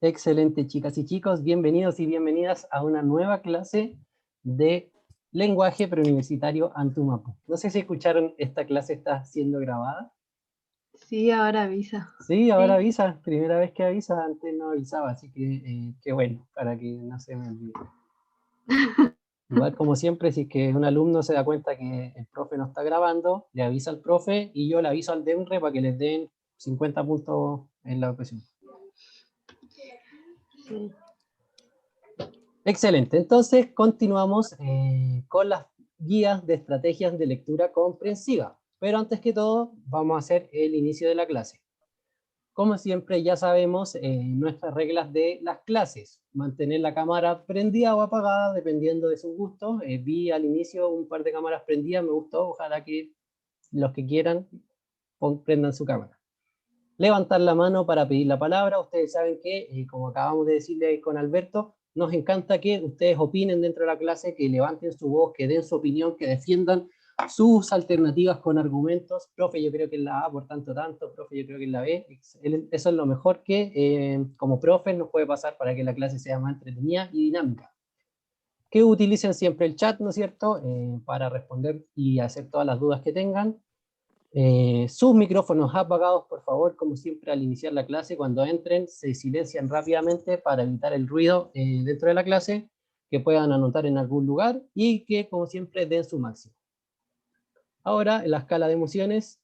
Excelente, chicas y chicos, bienvenidos y bienvenidas a una nueva clase de lenguaje preuniversitario Antumapo. No sé si escucharon, esta clase está siendo grabada. Sí, ahora avisa. Sí, ahora Sí. avisa, primera vez que avisa, antes no avisaba, así que qué bueno, para que no se me olvide. Igual como siempre, si es que un alumno se da cuenta que el profe no está grabando, le avisa al profe y yo le aviso al DEMRE para que les den 50 puntos en la ocasión. Sí. Excelente, entonces continuamos con las guías de estrategias de lectura comprensiva. Pero antes que todo, vamos a hacer el inicio de la clase. Como siempre, ya sabemos nuestras reglas de las clases. Mantener la cámara prendida o apagada, dependiendo de sus gustos. Vi al inicio un par de cámaras prendidas, me gustó. Ojalá que los que quieran prendan su cámara. Levantar la mano para pedir la palabra. Ustedes saben que, como acabamos de decirle con Alberto, nos encanta que ustedes opinen dentro de la clase, que levanten su voz, que den su opinión, que defiendan sus alternativas con argumentos. Profe, yo creo que es la A por tanto, profe, yo creo que es la B. Eso es lo mejor que como profe nos puede pasar para que la clase sea más entretenida y dinámica. Que utilicen siempre el chat, ¿no es cierto?, para responder y hacer todas las dudas que tengan. Sus micrófonos apagados, por favor, como siempre al iniciar la clase. Cuando entren, se silencian rápidamente para evitar el ruido dentro de la clase, que puedan anotar en algún lugar y que, como siempre, den su máximo. Ahora, en la escala de emociones.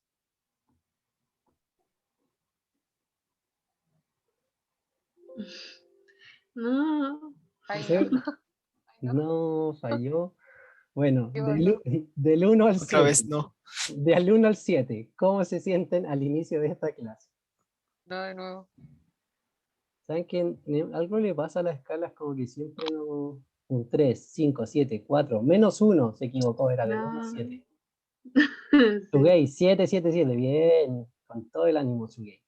No. No, falló. Bueno, Bueno, del 1 al Otra 7. vez no. Del 1 al 7, ¿cómo se sienten al inicio de esta clase? no de nuevo. ¿Saben que algo le pasa a las escalas como que siempre no... Un 3, 5, 7, 4, menos 1 se equivocó, era del 1 al No. 7. Sí. Sugei, 7, 7, 7, bien, con todo el ánimo Sugei.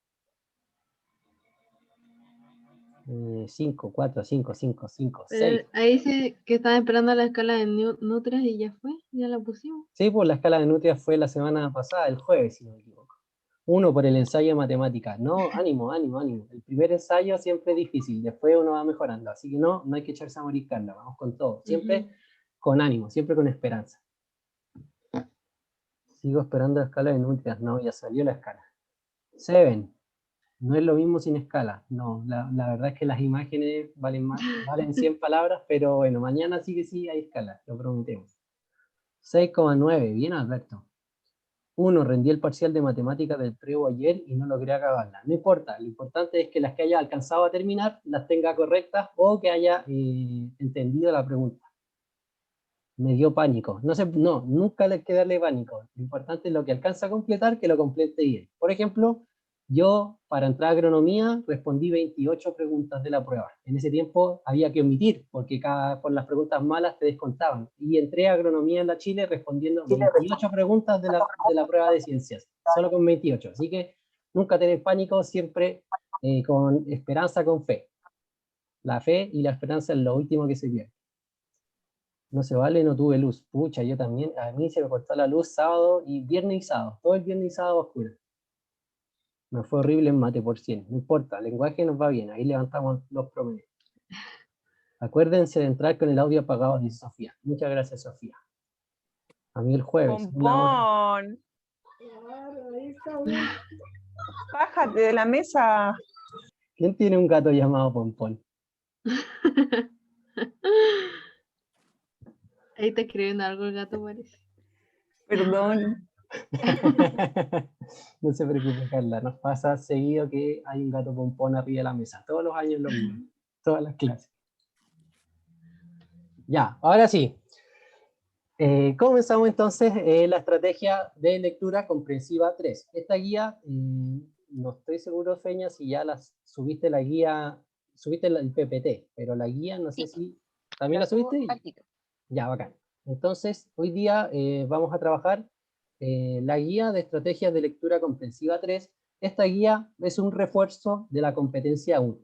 5, 4, 5, 5, 5, 6. Pero ahí dice que estaba esperando la escala de Nutrias y ya fue, ya la pusimos. Sí, pues la escala de nutrias fue la semana pasada, el jueves, si no me equivoco. 1 por el ensayo de matemáticas. No, ánimo, ánimo, ánimo. El primer ensayo siempre es difícil, después uno va mejorando. Así que no hay que echarse a morir, Carla, vamos con todo. Siempre con ánimo, siempre con esperanza. Sigo esperando la escala de nutrias. No, ya salió la escala. 7. No es lo mismo sin escala. No, la verdad es que las imágenes valen más, valen 100 palabras, pero bueno, mañana sí que sí hay escala, lo prometemos. 6,9, bien Alberto. 1, rendí el parcial de matemáticas del pruebo ayer y no logré acabarla. No importa, lo importante es que las que haya alcanzado a terminar las tenga correctas o que haya entendido la pregunta. Me dio pánico. No, nunca hay que darle pánico. Lo importante es lo que alcanza a completar, que lo complete bien. Por ejemplo, yo para entrar a agronomía respondí 28 preguntas de la prueba. En ese tiempo había que omitir, porque por las preguntas malas te descontaban. Y entré a agronomía en la Chile respondiendo 28 preguntas de la prueba de ciencias, solo con 28. Así que nunca tener pánico, siempre con esperanza, con fe. La fe y la esperanza es lo último que se pierde. No se vale, no tuve luz. Pucha, yo también, a mí se me cortó la luz sábado y viernes y sábado. Todo el viernes y sábado oscuro. Me fue horrible en mate por 100. No importa, el lenguaje nos va bien. Ahí levantamos los promedios. Acuérdense de entrar con el audio apagado, dice Sofía. Muchas gracias, Sofía. A mí el jueves. Pompón. Bájate de la mesa. ¿Quién tiene un gato llamado Pompón? Ahí está escribiendo algo el gato, parece. Perdón. No se preocupe, Carla. Nos pasa seguido que hay un gato Pompón arriba de la mesa. Todos los años lo mismo. Todas las clases. Ya, ahora sí. Comenzamos entonces la estrategia de lectura comprensiva 3. Esta guía, no estoy seguro, Feña, si ya subiste la guía, subiste el PPT, pero la guía no sé si... ¿También la subiste? Ya, bacán. Entonces, hoy día vamos a trabajar la guía de estrategias de lectura comprensiva 3. Esta guía es un refuerzo de la competencia 1.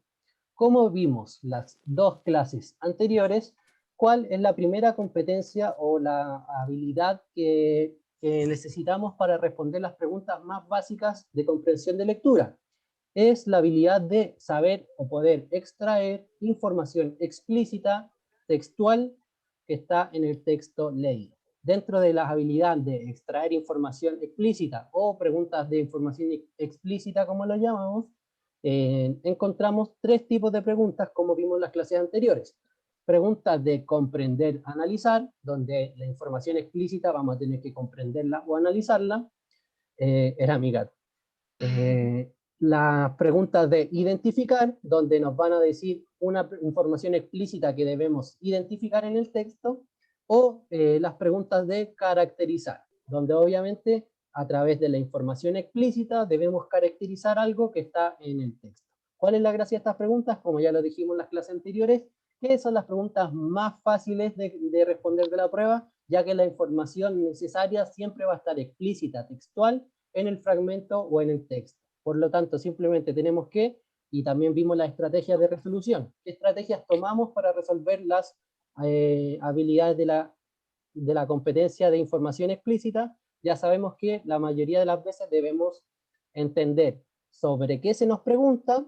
Como vimos las dos clases anteriores, ¿cuál es la primera competencia o la habilidad que necesitamos para responder las preguntas más básicas de comprensión de lectura? es la habilidad de saber o poder extraer información explícita, textual, que está en el texto leído. Dentro de las habilidades de extraer información explícita o preguntas de información explícita, como lo llamamos, encontramos tres tipos de preguntas, como vimos en las clases anteriores. Preguntas de comprender, analizar, donde la información explícita vamos a tener que comprenderla o analizarla. Era mi gato. Las preguntas de identificar, donde nos van a decir una información explícita que debemos identificar en el texto, o las preguntas de caracterizar, donde obviamente a través de la información explícita debemos caracterizar algo que está en el texto. ¿Cuál es la gracia de estas preguntas? Como ya lo dijimos en las clases anteriores, que son las preguntas más fáciles de responder de la prueba, ya que la información necesaria siempre va a estar explícita, textual, en el fragmento o en el texto. Por lo tanto, simplemente tenemos que, y también vimos las estrategias de resolución, qué estrategias tomamos para resolver las habilidades de la competencia de información explícita. Ya sabemos que la mayoría de las veces debemos entender sobre qué se nos pregunta,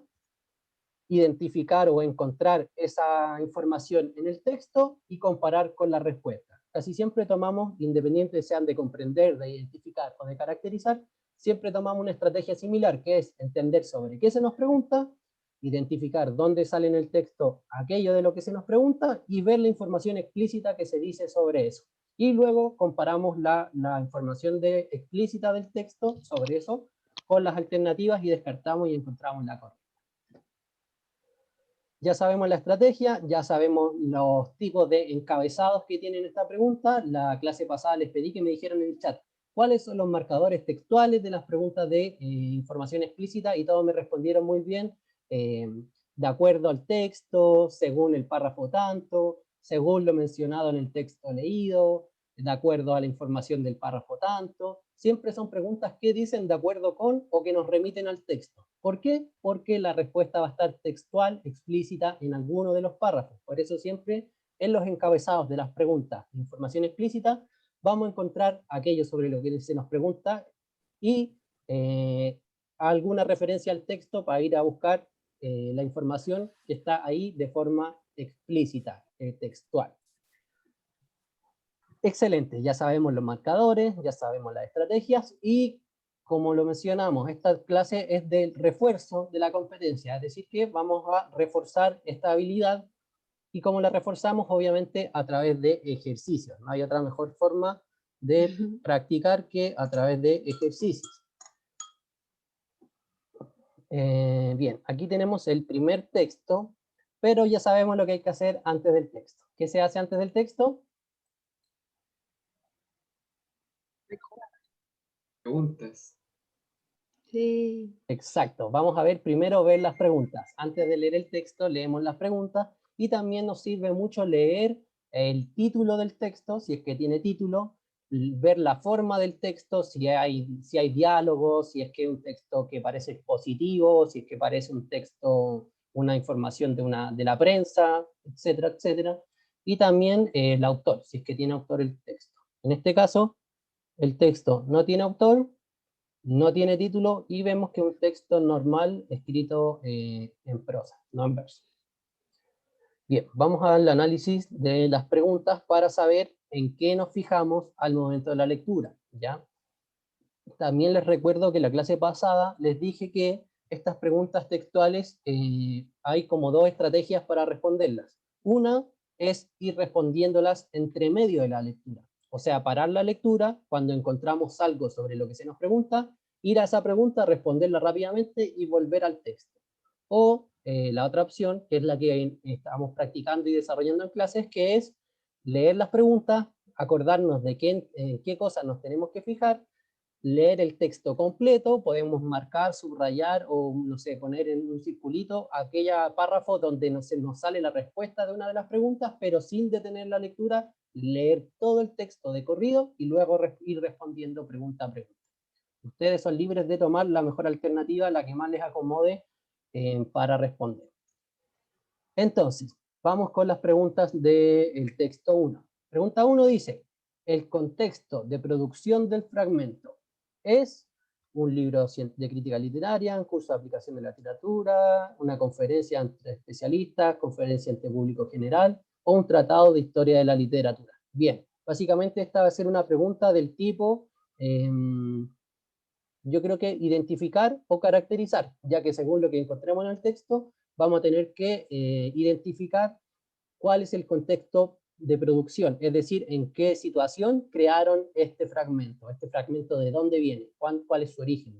identificar o encontrar esa información en el texto y comparar con la respuesta. Casi siempre tomamos, independiente sean de comprender, de identificar o de caracterizar, siempre tomamos una estrategia similar, que es entender sobre qué se nos pregunta, identificar dónde sale en el texto aquello de lo que se nos pregunta y ver la información explícita que se dice sobre eso. Y luego comparamos la información explícita del texto sobre eso con las alternativas y descartamos y encontramos la correcta. Ya sabemos la estrategia, ya sabemos los tipos de encabezados que tienen esta pregunta. La clase pasada les pedí que me dijeran en el chat cuáles son los marcadores textuales de las preguntas de información explícita, y todos me respondieron muy bien, de acuerdo al texto, según el párrafo tanto, según lo mencionado en el texto leído, de acuerdo a la información del párrafo tanto. Siempre son preguntas que dicen de acuerdo con o que nos remiten al texto. ¿Por qué? Porque la respuesta va a estar textual, explícita en alguno de los párrafos. Por eso siempre en los encabezados de las preguntas de información explícita vamos a encontrar aquello sobre lo que se nos pregunta y alguna referencia al texto para ir a buscar la información que está ahí de forma explícita, textual. Excelente, ya sabemos los marcadores, ya sabemos las estrategias y, como lo mencionamos, esta clase es del refuerzo de la competencia, es decir que vamos a reforzar esta habilidad. Y como la reforzamos, obviamente a través de ejercicios. No hay otra mejor forma de practicar que a través de ejercicios. Bien, aquí tenemos el primer texto, pero ya sabemos lo que hay que hacer antes del texto. ¿Qué se hace antes del texto? Preguntas. Sí. Exacto, vamos a ver las preguntas. Antes de leer el texto, leemos las preguntas, y también nos sirve mucho leer el título del texto, si es que tiene título, ver la forma del texto, si hay diálogos, si es que es un texto que parece expositivo, si es que parece un texto, una información de la prensa, etcétera, etcétera. Y también el autor, si es que tiene autor el texto. En este caso, el texto no tiene autor, no tiene título, y vemos que es un texto normal escrito en prosa, no en verso. Bien, vamos al análisis de las preguntas para saber en qué nos fijamos al momento de la lectura, ¿ya? También les recuerdo que en la clase pasada les dije que estas preguntas textuales hay como dos estrategias para responderlas. Una es ir respondiéndolas entre medio de la lectura. O sea, parar la lectura cuando encontramos algo sobre lo que se nos pregunta, ir a esa pregunta, responderla rápidamente y volver al texto. O la otra opción, que es la que estamos practicando y desarrollando en clases, que es leer las preguntas, acordarnos de qué cosas nos tenemos que fijar, leer el texto completo, podemos marcar, subrayar o, no sé, poner en un circulito aquel párrafo donde nos sale la respuesta de una de las preguntas, pero sin detener la lectura, leer todo el texto de corrido y luego ir respondiendo pregunta a pregunta. Ustedes son libres de tomar la mejor alternativa, la que más les acomode para responder. Entonces, vamos con las preguntas del texto 1. Pregunta 1 dice: el contexto de producción del fragmento es, un libro de crítica literaria, un curso de aplicación de la literatura, una conferencia entre especialistas, conferencia entre público general, o un tratado de historia de la literatura. Bien, básicamente esta va a ser una pregunta del tipo, yo creo que identificar o caracterizar, ya que según lo que encontremos en el texto, vamos a tener que identificar cuál es el contexto de producción, es decir, en qué situación crearon este fragmento de dónde viene, cuál es su origen.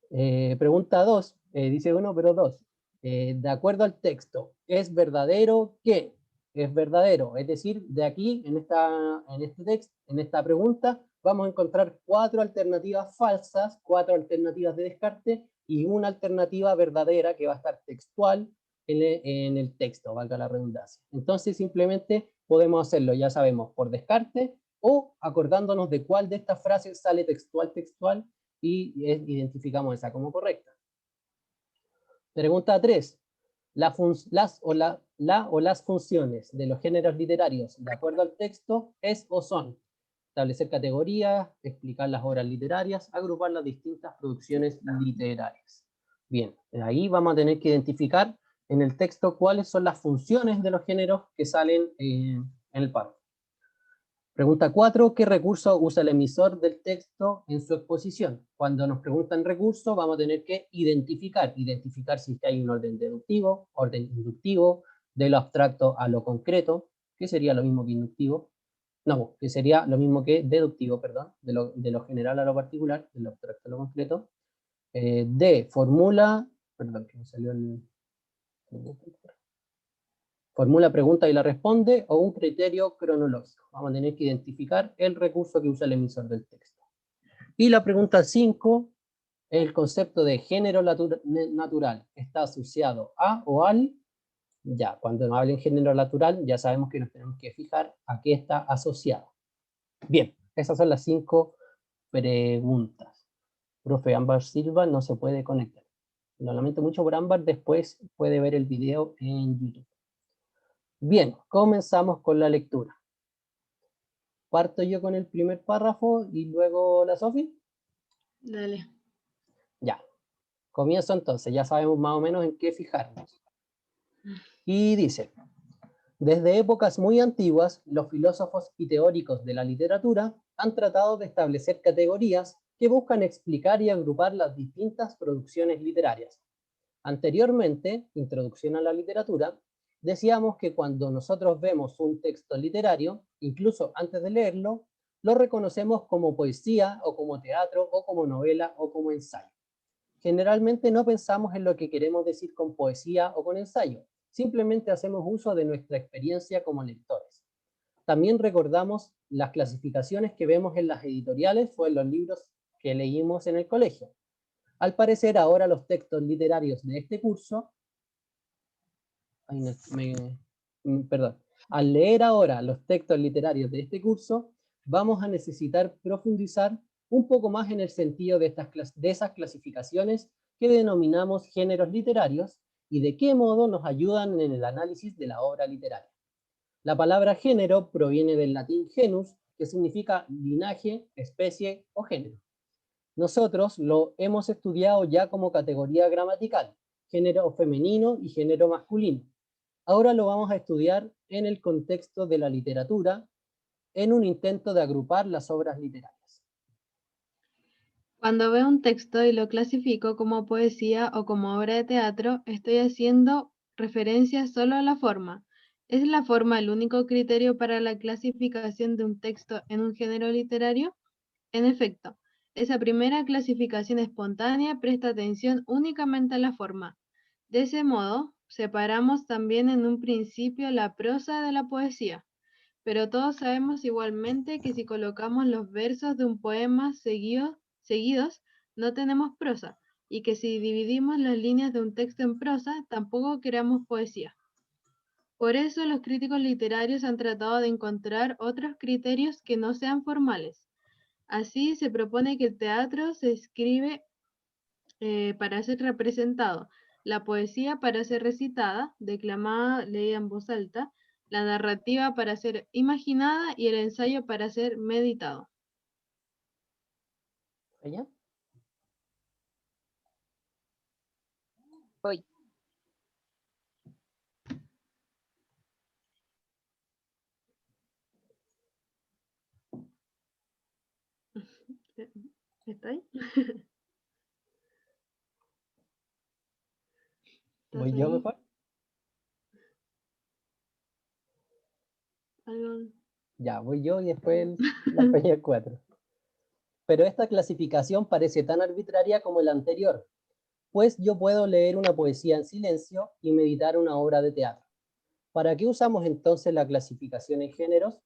Pregunta 2, dice 1 pero 2, de acuerdo al texto, ¿es verdadero qué? Es verdadero, es decir, de aquí, en este texto, en esta pregunta, vamos a encontrar 4 alternativas falsas, 4 alternativas de descarte, y una alternativa verdadera que va a estar textual en el texto, valga la redundancia. Entonces simplemente podemos hacerlo, ya sabemos, por descarte, o acordándonos de cuál de estas frases sale textual, y identificamos esa como correcta. Pregunta 3. Las funciones de los géneros literarios, de acuerdo al texto, es o son: establecer categorías, explicar las obras literarias, agrupar las distintas producciones literarias. Bien, ahí vamos a tener que identificar en el texto cuáles son las funciones de los géneros que salen en el párrafo. Pregunta 4, ¿qué recurso usa el emisor del texto en su exposición? Cuando nos preguntan recurso, vamos a tener que identificar si hay un orden deductivo, orden inductivo, de lo abstracto a lo concreto, que sería lo mismo que inductivo, no, que sería lo mismo que deductivo, perdón, de lo general a lo particular, de lo abstracto a lo concreto. D, formula, perdón, que me salió el... Formula pregunta y la responde, o un criterio cronológico. Vamos a tener que identificar el recurso que usa el emisor del texto. Y la pregunta 5, el concepto de género natural está asociado a o al. Ya, cuando nos hablen género natural, ya sabemos que nos tenemos que fijar a qué está asociado. Bien, esas son las 5 preguntas. Profe Ámbar Silva no se puede conectar. Lo lamento mucho por Ámbar, después puede ver el video en YouTube. Bien, comenzamos con la lectura. Parto yo con el primer párrafo y luego la Sofi. Dale. Ya, comienzo entonces, ya sabemos más o menos en qué fijarnos. Y dice: desde épocas muy antiguas, los filósofos y teóricos de la literatura han tratado de establecer categorías que buscan explicar y agrupar las distintas producciones literarias. Anteriormente, introducción a la literatura, decíamos que cuando nosotros vemos un texto literario, incluso antes de leerlo, lo reconocemos como poesía o como teatro o como novela o como ensayo. Generalmente no pensamos en lo que queremos decir con poesía o con ensayo, simplemente hacemos uso de nuestra experiencia como lectores. También recordamos las clasificaciones que vemos en las editoriales o en los libros que leímos en el colegio. Al parecer ahora los textos literarios de este curso, al leer ahora los textos literarios de este curso, vamos a necesitar profundizar un poco más en el sentido de esas clasificaciones que denominamos géneros literarios y de qué modo nos ayudan en el análisis de la obra literaria. La palabra género proviene del latín genus, que significa linaje, especie o género. Nosotros lo hemos estudiado ya como categoría gramatical, género femenino y género masculino. Ahora lo vamos a estudiar en el contexto de la literatura, en un intento de agrupar las obras literarias. Cuando veo un texto y lo clasifico como poesía o como obra de teatro, estoy haciendo referencia solo a la forma. ¿Es la forma el único criterio para la clasificación de un texto en un género literario? En efecto, esa primera clasificación espontánea presta atención únicamente a la forma. De ese modo, separamos también en un principio la prosa de la poesía. Pero todos sabemos igualmente que si colocamos los versos de un poema seguidos, no tenemos prosa, y que si dividimos las líneas de un texto en prosa, tampoco creamos poesía. Por eso los críticos literarios han tratado de encontrar otros criterios que no sean formales. Así se propone que el teatro se escribe para ser representado, la poesía para ser recitada, declamada, leída en voz alta, la narrativa para ser imaginada y el ensayo para ser meditado. ¿Ella? Voy. ¿Está ahí? ¿Voy ¿Estás yo ahí? mejor? ¿Algo? Ya, voy yo y después la compañía 4. Pero esta clasificación parece tan arbitraria como la anterior, pues yo puedo leer una poesía en silencio y meditar una obra de teatro. ¿Para qué usamos entonces la clasificación en géneros?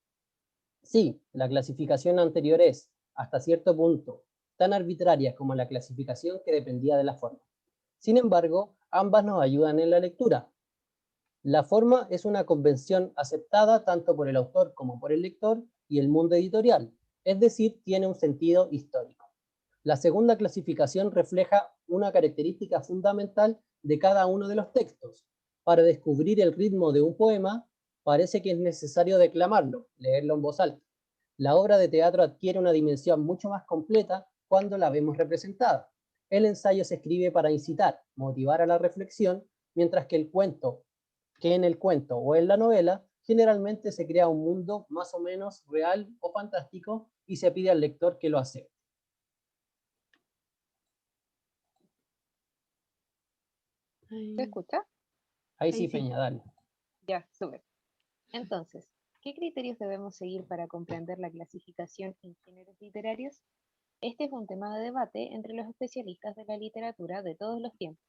Sí, la clasificación anterior es, hasta cierto punto, tan arbitraria como la clasificación que dependía de la forma. Sin embargo, ambas nos ayudan en la lectura. La forma es una convención aceptada tanto por el autor como por el lector y el mundo editorial, es decir, tiene un sentido histórico. La segunda clasificación refleja una característica fundamental de cada uno de los textos. Para descubrir el ritmo de un poema, parece que es necesario declamarlo, leerlo en voz alta. La obra de teatro adquiere una dimensión mucho más completa cuando la vemos representada. El ensayo se escribe para incitar, motivar a la reflexión, mientras que en el cuento o en la novela generalmente se crea un mundo más o menos real o fantástico y se pide al lector que lo acepte. ¿Se Ahí, escucha? Ahí ahí sí, sí. Peña, dale. Ya, súper. Entonces, ¿qué criterios debemos seguir para comprender la clasificación en géneros literarios? Este es un tema de debate entre los especialistas de la literatura de todos los tiempos,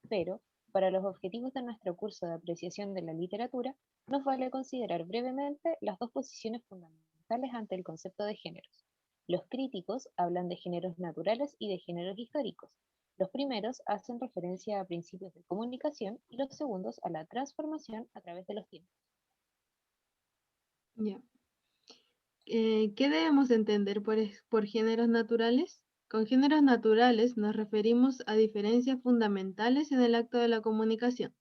pero para los objetivos de nuestro curso de apreciación de la literatura, nos vale considerar brevemente las dos posiciones fundamentales ante el concepto de géneros. Los críticos hablan de géneros naturales y de géneros históricos. Los primeros hacen referencia a principios de comunicación y los segundos a la transformación a través de los tiempos. Ya. ¿Qué debemos entender por géneros naturales? Con géneros naturales nos referimos a diferencias fundamentales en el acto de la comunicación.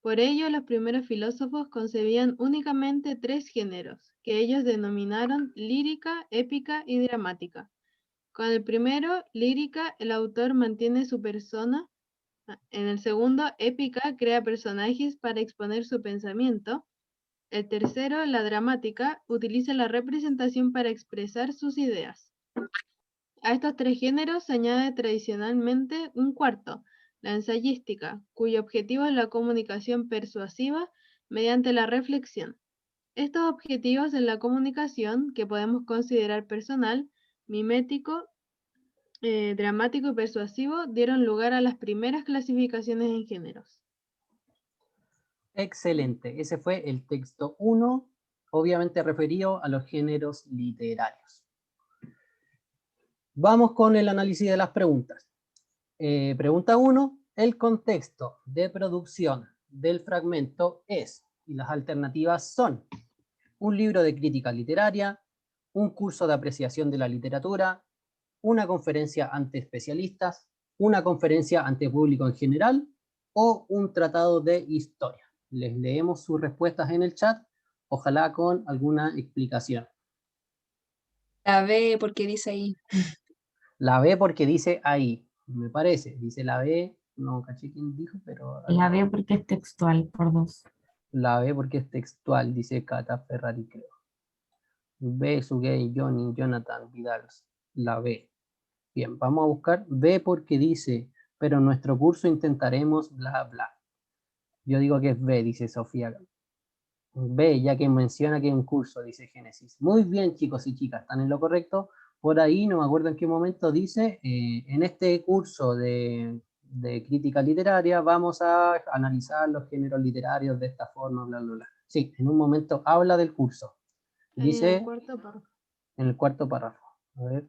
Por ello, los primeros filósofos concebían únicamente tres géneros, que ellos denominaron lírica, épica y dramática. Con el primero, lírica, el autor mantiene su persona. En el segundo, épica, crea personajes para exponer su pensamiento. El tercero, la dramática, utiliza la representación para expresar sus ideas. A estos tres géneros se añade tradicionalmente un cuarto, la ensayística, cuyo objetivo es la comunicación persuasiva mediante la reflexión. Estos objetivos en la comunicación, que podemos considerar personal, mimético, dramático y persuasivo, dieron lugar a las primeras clasificaciones en géneros. Excelente, ese fue el texto 1, obviamente referido a los géneros literarios. Vamos con el análisis de las preguntas. Pregunta 1, el contexto de producción del fragmento es, y las alternativas son, un libro de crítica literaria, un curso de apreciación de la literatura, una conferencia ante especialistas, una conferencia ante público en general o un tratado de historia. Les leemos sus respuestas en el chat, ojalá con alguna explicación. La B, porque dice ahí. La B porque dice ahí, me parece, dice la B, no caché quién dijo, pero... La B porque es textual, por 2. La B porque es textual, dice Cata Ferrari, creo. B, Sugey, Johnny, Jonathan, Vidal. La B. Bien, vamos a buscar B porque dice, pero en nuestro curso intentaremos bla, bla. Yo digo que es B, dice Sofía. B, ya que menciona que es un curso, dice Génesis. Muy bien, chicos y chicas, están en lo correcto. Por ahí, no me acuerdo en qué momento dice, en este curso de crítica literaria vamos a analizar los géneros literarios de esta forma, bla, bla, bla. Sí, en un momento habla del curso. Ahí en el Dice cuarto párrafo. en el cuarto párrafo. A ver,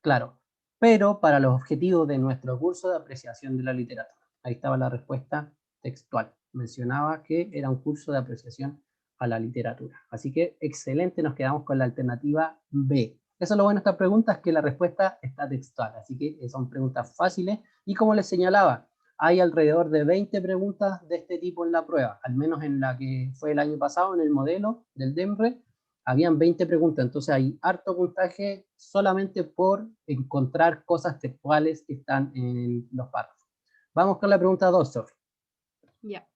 claro, pero para los objetivos de nuestro curso de apreciación de la literatura. Ahí estaba la respuesta textual. Mencionaba que era un curso de apreciación a la literatura. Así que excelente, nos quedamos con la alternativa B. Eso es lo bueno de esta pregunta, es que la respuesta está textual, así que son preguntas fáciles. Y como les señalaba, hay alrededor de 20 preguntas de este tipo en la prueba, al menos en la que fue el año pasado, en el modelo del DEMRE, habían 20 preguntas, entonces hay harto puntaje solamente por encontrar cosas textuales que están en los párrafos. Vamos con la pregunta 2, Sofi. Ya.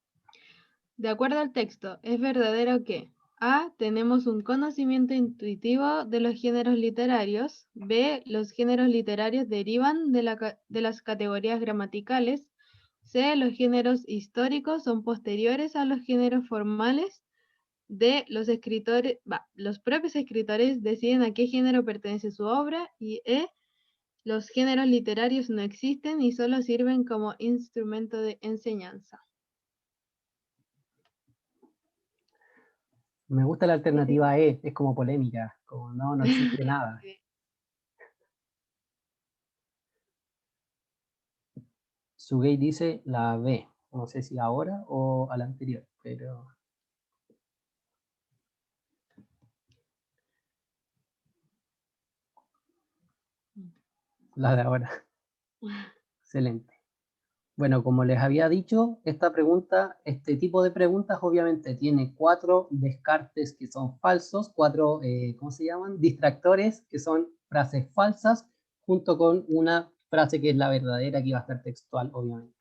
De acuerdo al texto, es verdadero que A. Tenemos un conocimiento intuitivo de los géneros literarios. B. Los géneros literarios derivan de las categorías gramaticales. C. Los géneros históricos son posteriores a los géneros formales. D. Los propios escritores deciden a qué género pertenece su obra. Y E. Los géneros literarios no existen y solo sirven como instrumento de enseñanza. Me gusta la alternativa E, es como polémica, como no existe nada. Sugei dice la B, no sé si ahora o a la anterior, pero... La de ahora. Excelente. Bueno, como les había dicho, este tipo de preguntas obviamente tiene 4 descartes que son falsos, 4, ¿cómo se llaman? Distractores, que son frases falsas, junto con una frase que es la verdadera, que va a estar textual, obviamente.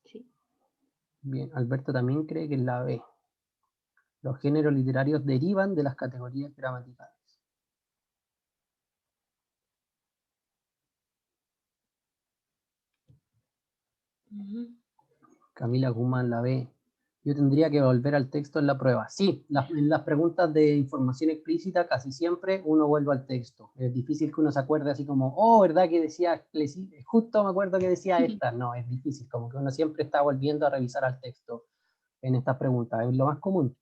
Sí. Bien, Alberto también cree que es la B. Los géneros literarios derivan de las categorías gramaticales. Ujú. Camila Guzmán la B. Yo tendría que volver al texto en la prueba. Sí, en las preguntas de información explícita casi siempre uno vuelve al texto. Es difícil que uno se acuerde así como, oh, ¿verdad que decía, justo me acuerdo que decía esta? No, es difícil, como que uno siempre está volviendo a revisar al texto en estas preguntas. Es lo más común.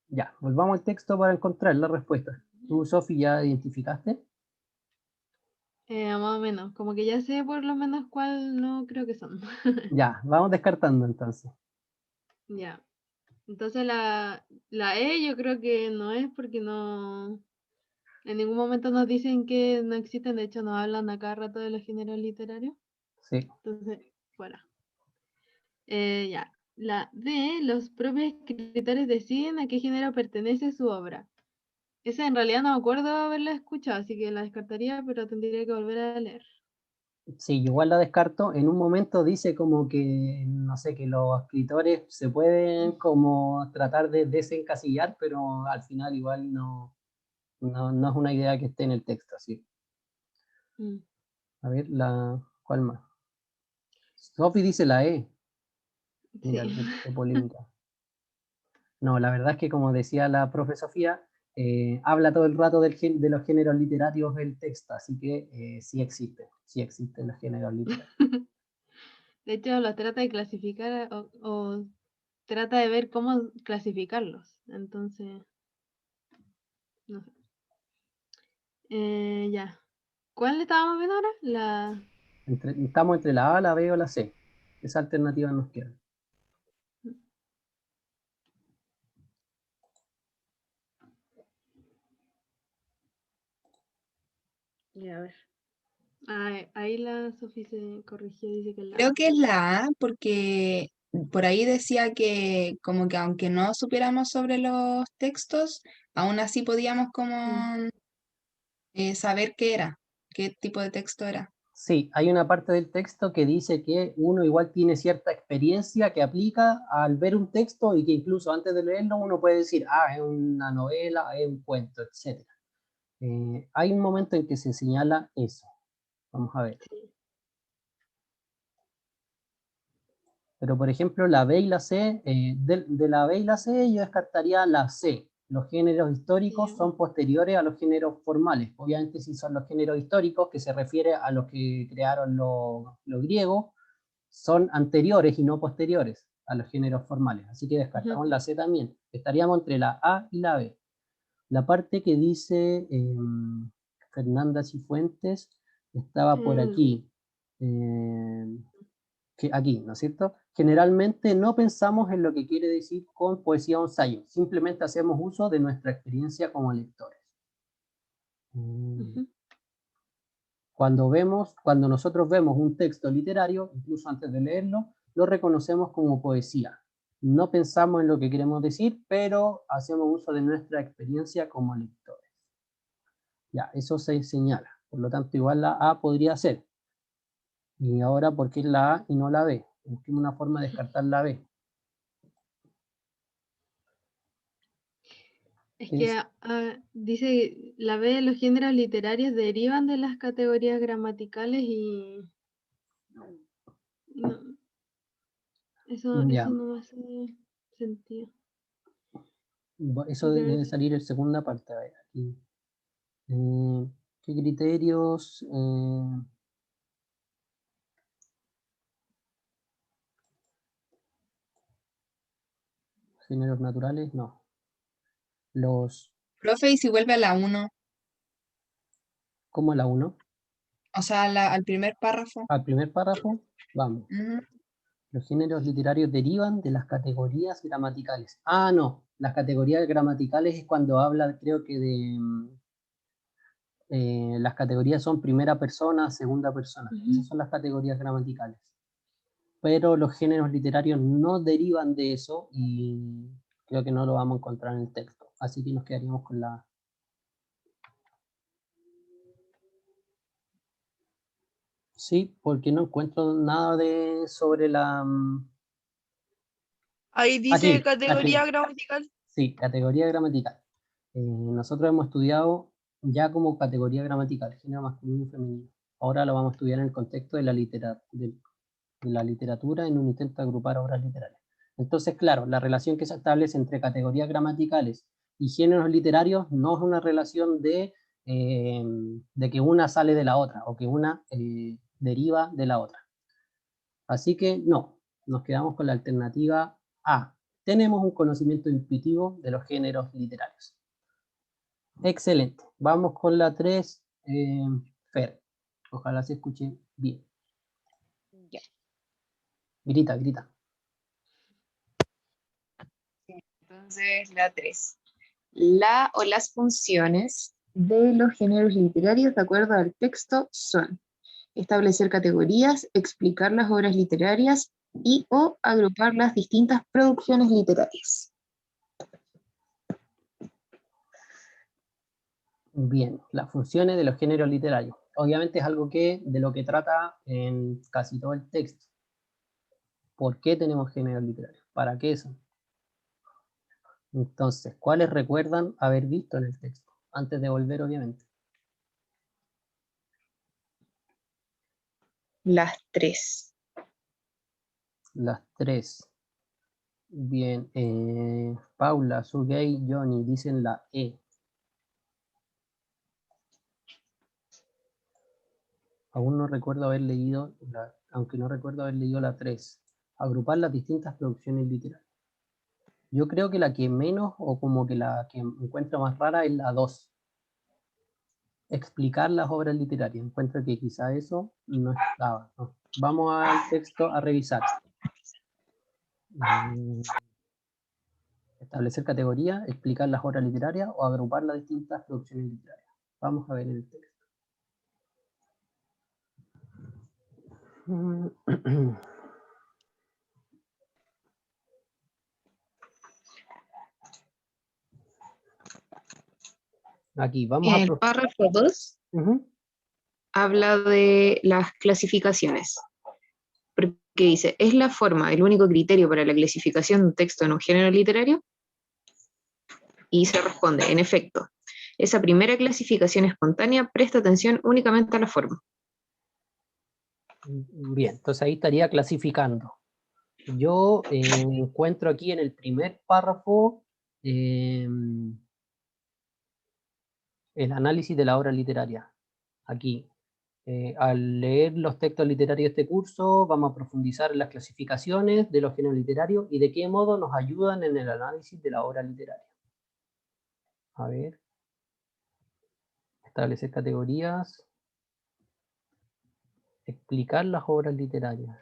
Ya, volvamos al texto para encontrar la respuesta. ¿Tú, Sofi, ya identificaste? Más o menos, como que ya sé por lo menos cuál no creo que son. Ya, vamos descartando entonces. Ya. Entonces la E yo creo que no es porque no, en ningún momento nos dicen que no existen, de hecho nos hablan a cada rato de los géneros literarios. Sí. Entonces, fuera. Ya. La D, los propios escritores deciden a qué género pertenece su obra. Esa en realidad no me acuerdo de haberla escuchado, así que la descartaría, pero tendría que volver a leer. Sí, igual la descarto. En un momento dice como que, no sé, que los escritores se pueden como tratar de desencasillar, pero al final igual no es una idea que esté en el texto, así. Mm. A ver, ¿cuál más? Sophie dice la E. Mira, Sí. qué polémica. No, la verdad es que como decía la profe Sofía, habla todo el rato de los géneros literarios del texto, así que sí existen los géneros literarios. De hecho, los trata de clasificar o trata de ver cómo clasificarlos. Entonces, no sé. Ya. ¿Cuál estábamos viendo ahora? Estamos entre la A, la B o la C. Esa alternativa nos queda. Ya, a ver. Ahí la Sofía se corrigió, dice que es la Creo A. que es la A porque por ahí decía que como que aunque no supiéramos sobre los textos, aún así podíamos como saber qué era, qué tipo de texto era. Sí, hay una parte del texto que dice que uno igual tiene cierta experiencia que aplica al ver un texto y que incluso antes de leerlo uno puede decir, ah, es una novela, es un cuento, etc. Hay un momento en que se señala eso. Vamos a ver. Pero por ejemplo, la B y la C, de la B y la C yo descartaría la C. Los géneros históricos Sí. son posteriores a los géneros formales. Obviamente si son los géneros históricos, que se refiere a los que crearon los griegos, son anteriores y no posteriores a los géneros formales. Así que descartamos la C también. Estaríamos entre la A y la B. La parte que dice Fernanda Cifuentes estaba por aquí. Aquí, ¿no es cierto? Generalmente no pensamos en lo que quiere decir con poesía o ensayo. Simplemente hacemos uso de nuestra experiencia como lectores. Cuando nosotros vemos un texto literario, incluso antes de leerlo, lo reconocemos como poesía. No pensamos en lo que queremos decir, pero hacemos uso de nuestra experiencia como lectores. Ya, eso se señala. Por lo tanto, igual la A podría ser. Y ahora, ¿por qué la A y no la B? Busquemos una forma de descartar la B. Es ¿Qué que dice? dice la B de los géneros literarios derivan de las categorías gramaticales y no, eso Ya, no me hace sentido. eso debe salir en segunda parte. A ver, aquí. ¿Qué criterios? Géneros naturales, no. Los, Profe, y si vuelve a la 1, ¿cómo la 1? o sea, al primer párrafo. Al primer párrafo, vamos. Ujú. Los géneros literarios derivan de las categorías gramaticales. Ah, no. Las categorías gramaticales es cuando habla, creo que de... las categorías son primera persona, segunda persona. Esas son las categorías gramaticales. Pero los géneros literarios no derivan de eso y creo que no lo vamos a encontrar en el texto. Así que nos quedaríamos con la... Sí, porque no encuentro nada de sobre la... Ahí dice Aquí, categoría aquí. gramatical. Sí, categoría gramatical. Nosotros hemos estudiado ya como categoría gramatical, género masculino y femenino. Ahora lo vamos a estudiar en el contexto de la literatura en un intento de agrupar obras literarias. Entonces, claro, la relación que se establece entre categorías gramaticales y géneros literarios no es una relación de que una sale de la otra o que una deriva de la otra. Así que no, nos quedamos con la alternativa A. Tenemos un conocimiento intuitivo de los géneros literarios. Excelente. Vamos con la 3, Fer. Ojalá se escuche bien. Ya. Grita, grita. Entonces, la 3. La o las funciones de los géneros literarios de acuerdo al texto son establecer categorías, explicar las obras literarias y o agrupar las distintas producciones literarias. Bien, las funciones de los géneros literarios. Obviamente es algo de lo que trata en casi todo el texto. ¿Por qué tenemos géneros literarios? ¿Para qué son? Entonces, ¿cuáles recuerdan haber visto en el texto? Antes de volver, obviamente. Las 3. Las 3. Bien, Paula, Sugei, Johnny dicen la E. Aún no recuerdo haber leído, aunque no recuerdo haber leído la 3. Agrupar las distintas producciones literarias. Yo creo que la que menos, o como que la que encuentro más rara, es la 2. Explicar las obras literarias. Encuentro que quizá eso no estaba, ¿no? Vamos al texto a revisar. Establecer categorías, explicar las obras literarias o agrupar las distintas producciones literarias. Vamos a ver el texto. Aquí, vamos El párrafo 2 habla de las clasificaciones. Porque dice, ¿es la forma el único criterio para la clasificación de un texto en un género literario? Y se responde, en efecto, esa primera clasificación espontánea presta atención únicamente a la forma. Bien, entonces ahí estaría clasificando. Yo encuentro aquí en el primer párrafo el análisis de la obra literaria. Aquí, al leer los textos literarios de este curso, vamos a profundizar en las clasificaciones de los géneros literarios y de qué modo nos ayudan en el análisis de la obra literaria. A ver. Establecer categorías. Explicar las obras literarias.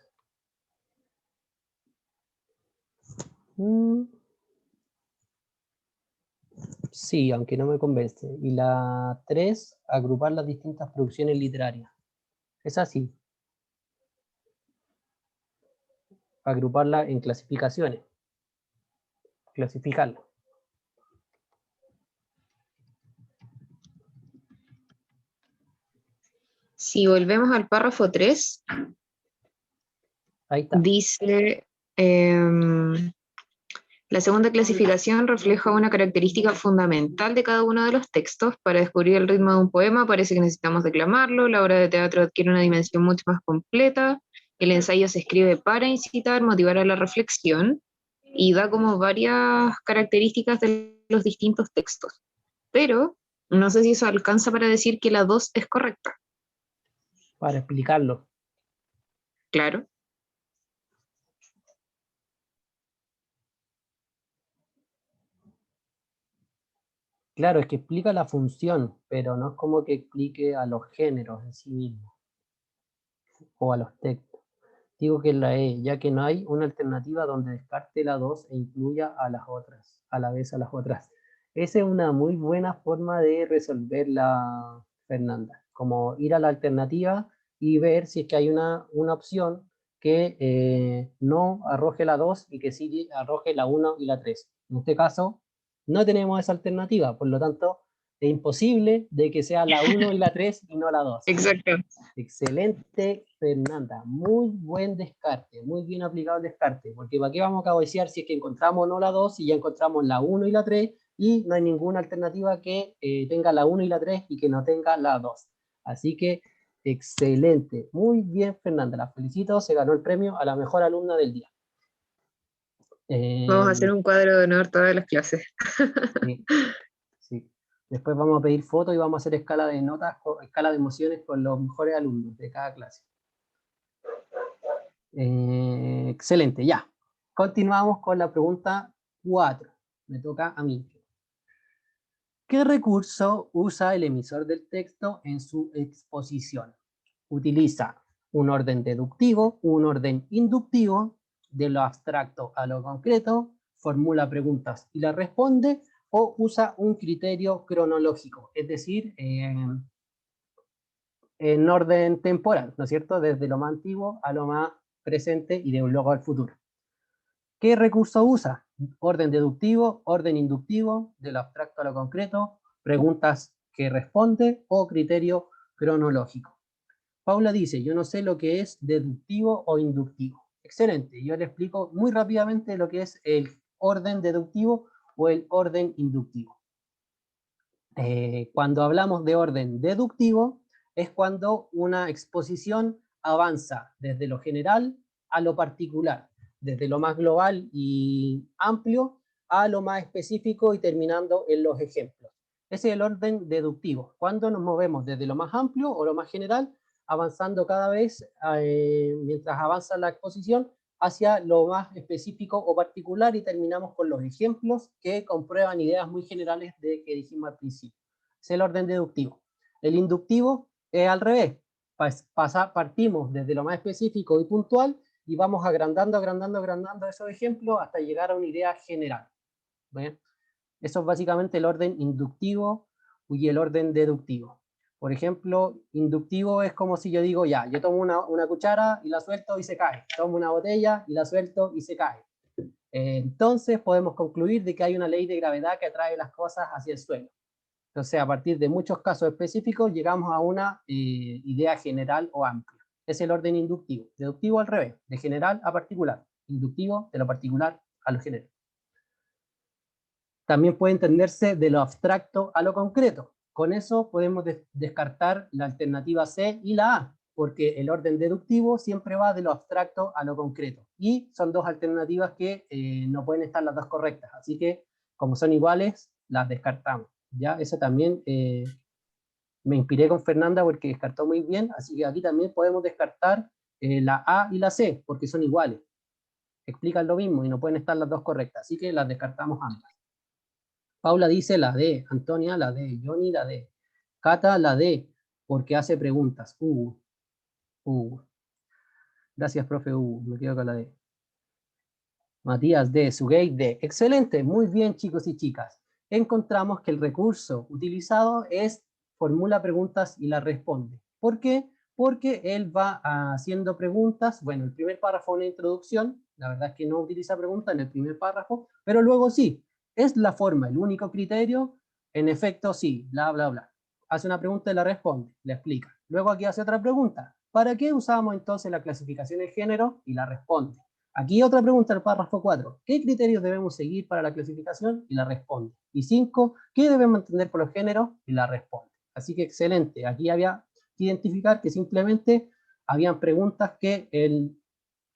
Sí, aunque no me convence. Y la 3, agrupar las distintas producciones literarias. Es así. Agruparla en clasificaciones. Clasificarla. Si volvemos al párrafo 3, Ahí está. Dice, la segunda clasificación refleja una característica fundamental de cada uno de los textos. Para descubrir el ritmo de un poema parece que necesitamos declamarlo, la obra de teatro adquiere una dimensión mucho más completa, el ensayo se escribe para incitar, motivar a la reflexión, y da como varias características de los distintos textos. Pero no sé si eso alcanza para decir que la 2 es correcta. Para explicarlo. Claro. Claro, es que explica la función, pero no es como que explique a los géneros en sí mismos, o a los textos. Digo que es la E, ya que no hay una alternativa donde descarte la 2 e incluya a las otras, a la vez a las otras. Esa es una muy buena forma de resolverla, Fernanda, como ir a la alternativa y ver si es que hay una opción que no arroje la 2 y que sí arroje la 1 y la 3. En este caso, no tenemos esa alternativa, por lo tanto, es imposible de que sea la 1 y la 3 y no la 2. Exacto. Excelente, Fernanda. Muy buen descarte, muy bien aplicado el descarte, porque ¿para qué vamos a cabecear si es que encontramos no la 2 y ya encontramos la 1 y la 3 y no hay ninguna alternativa que tenga la 1 y la 3 y que no tenga la 2? Así que, excelente. Muy bien, Fernanda. La felicito, se ganó el premio a la mejor alumna del día. Vamos a hacer un cuadro de honor todas las clases. Sí, sí. Después vamos a pedir fotos y vamos a hacer escala de notas, escala de emociones con los mejores alumnos de cada clase. Excelente, ya. Continuamos con la pregunta 4. Me toca a mí. ¿Qué recurso usa el emisor del texto en su exposición? Utiliza un orden deductivo, un orden inductivo, de lo abstracto a lo concreto, formula preguntas y las responde, o usa un criterio cronológico, es decir, en orden temporal, ¿no es cierto? Desde lo más antiguo a lo más presente y de luego al futuro. ¿Qué recurso usa? Orden deductivo, orden inductivo, de lo abstracto a lo concreto, preguntas que responde o criterio cronológico. Paula dice, yo no sé lo que es deductivo o inductivo. Excelente, yo le explico muy rápidamente lo que es el orden deductivo o el orden inductivo. Cuando hablamos de orden deductivo, es cuando una exposición avanza desde lo general a lo particular, desde lo más global y amplio a lo más específico y terminando en los ejemplos. Ese es el orden deductivo, cuando nos movemos desde lo más amplio o lo más general, avanzando cada vez, mientras avanza la exposición, hacia lo más específico o particular y terminamos con los ejemplos que comprueban ideas muy generales de que dijimos al principio. Es el orden deductivo. El inductivo es al revés. Partimos desde lo más específico y puntual y vamos agrandando esos ejemplos hasta llegar a una idea general. ¿Ven? Eso es básicamente el orden inductivo y el orden deductivo. Por ejemplo, inductivo es como si yo digo, ya, yo tomo una cuchara y la suelto y se cae. Tomo una botella y la suelto y se cae. Entonces podemos concluir de que hay una ley de gravedad que atrae las cosas hacia el suelo. Entonces, a partir de muchos casos específicos, llegamos a una idea general o amplia. Es el orden inductivo. Deductivo al revés, de general a particular. Inductivo, de lo particular a lo general. También puede entenderse de lo abstracto a lo concreto. Con eso podemos descartar la alternativa C y la A, porque el orden deductivo siempre va de lo abstracto a lo concreto. Y son dos alternativas que no pueden estar las dos correctas. Así que, como son iguales, las descartamos. ¿Ya? Eso también me inspiré con Fernanda porque descartó muy bien. Así que aquí también podemos descartar la A y la C, porque son iguales. Explican lo mismo y no pueden estar las dos correctas. Así que las descartamos ambas. Paula dice la D, Antonia la D, Johnny la D, Cata la D, porque hace preguntas. Gracias, profe me quedo con la D. Matías D, Sugei D. Excelente, muy bien, chicos y chicas. Encontramos que el recurso utilizado es formula preguntas y las responde. ¿Por qué? Porque él va haciendo preguntas. Bueno, el primer párrafo es una introducción. La verdad es que no utiliza preguntas en el primer párrafo, pero luego sí. ¿Es la forma el único criterio? En efecto, sí, bla, bla, bla. Hace una pregunta y la responde, le explica. Luego aquí hace otra pregunta, ¿Para qué usamos entonces la clasificación de género? Y la responde. Aquí otra pregunta del párrafo 4. ¿Qué criterios debemos seguir para la clasificación? Y la responde. Y 5. ¿Qué debemos entender por los géneros? Y la responde. Así que excelente. Aquí había que identificar que simplemente habían preguntas que el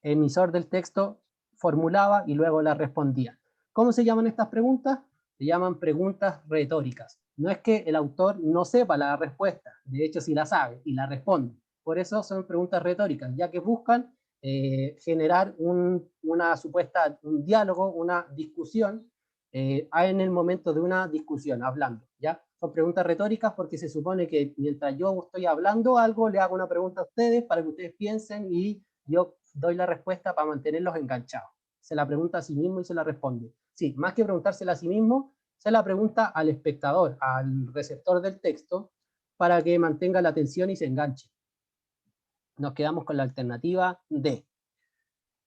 emisor del texto formulaba y luego las respondía. ¿Cómo se llaman estas preguntas? Se llaman preguntas retóricas. No es que el autor no sepa la respuesta, de hecho sí la sabe y la responde. Por eso son preguntas retóricas, ya que buscan generar un diálogo, una discusión en el momento de una discusión, hablando, ¿ya? Son preguntas retóricas porque se supone que mientras yo estoy hablando algo, le hago una pregunta a ustedes para que ustedes piensen y yo doy la respuesta para mantenerlos enganchados. Se la pregunta a sí mismo y se la responde. Sí, más que preguntársela a sí mismo, se la pregunta al espectador, al receptor del texto, para que mantenga la atención y se enganche. Nos quedamos con la alternativa D.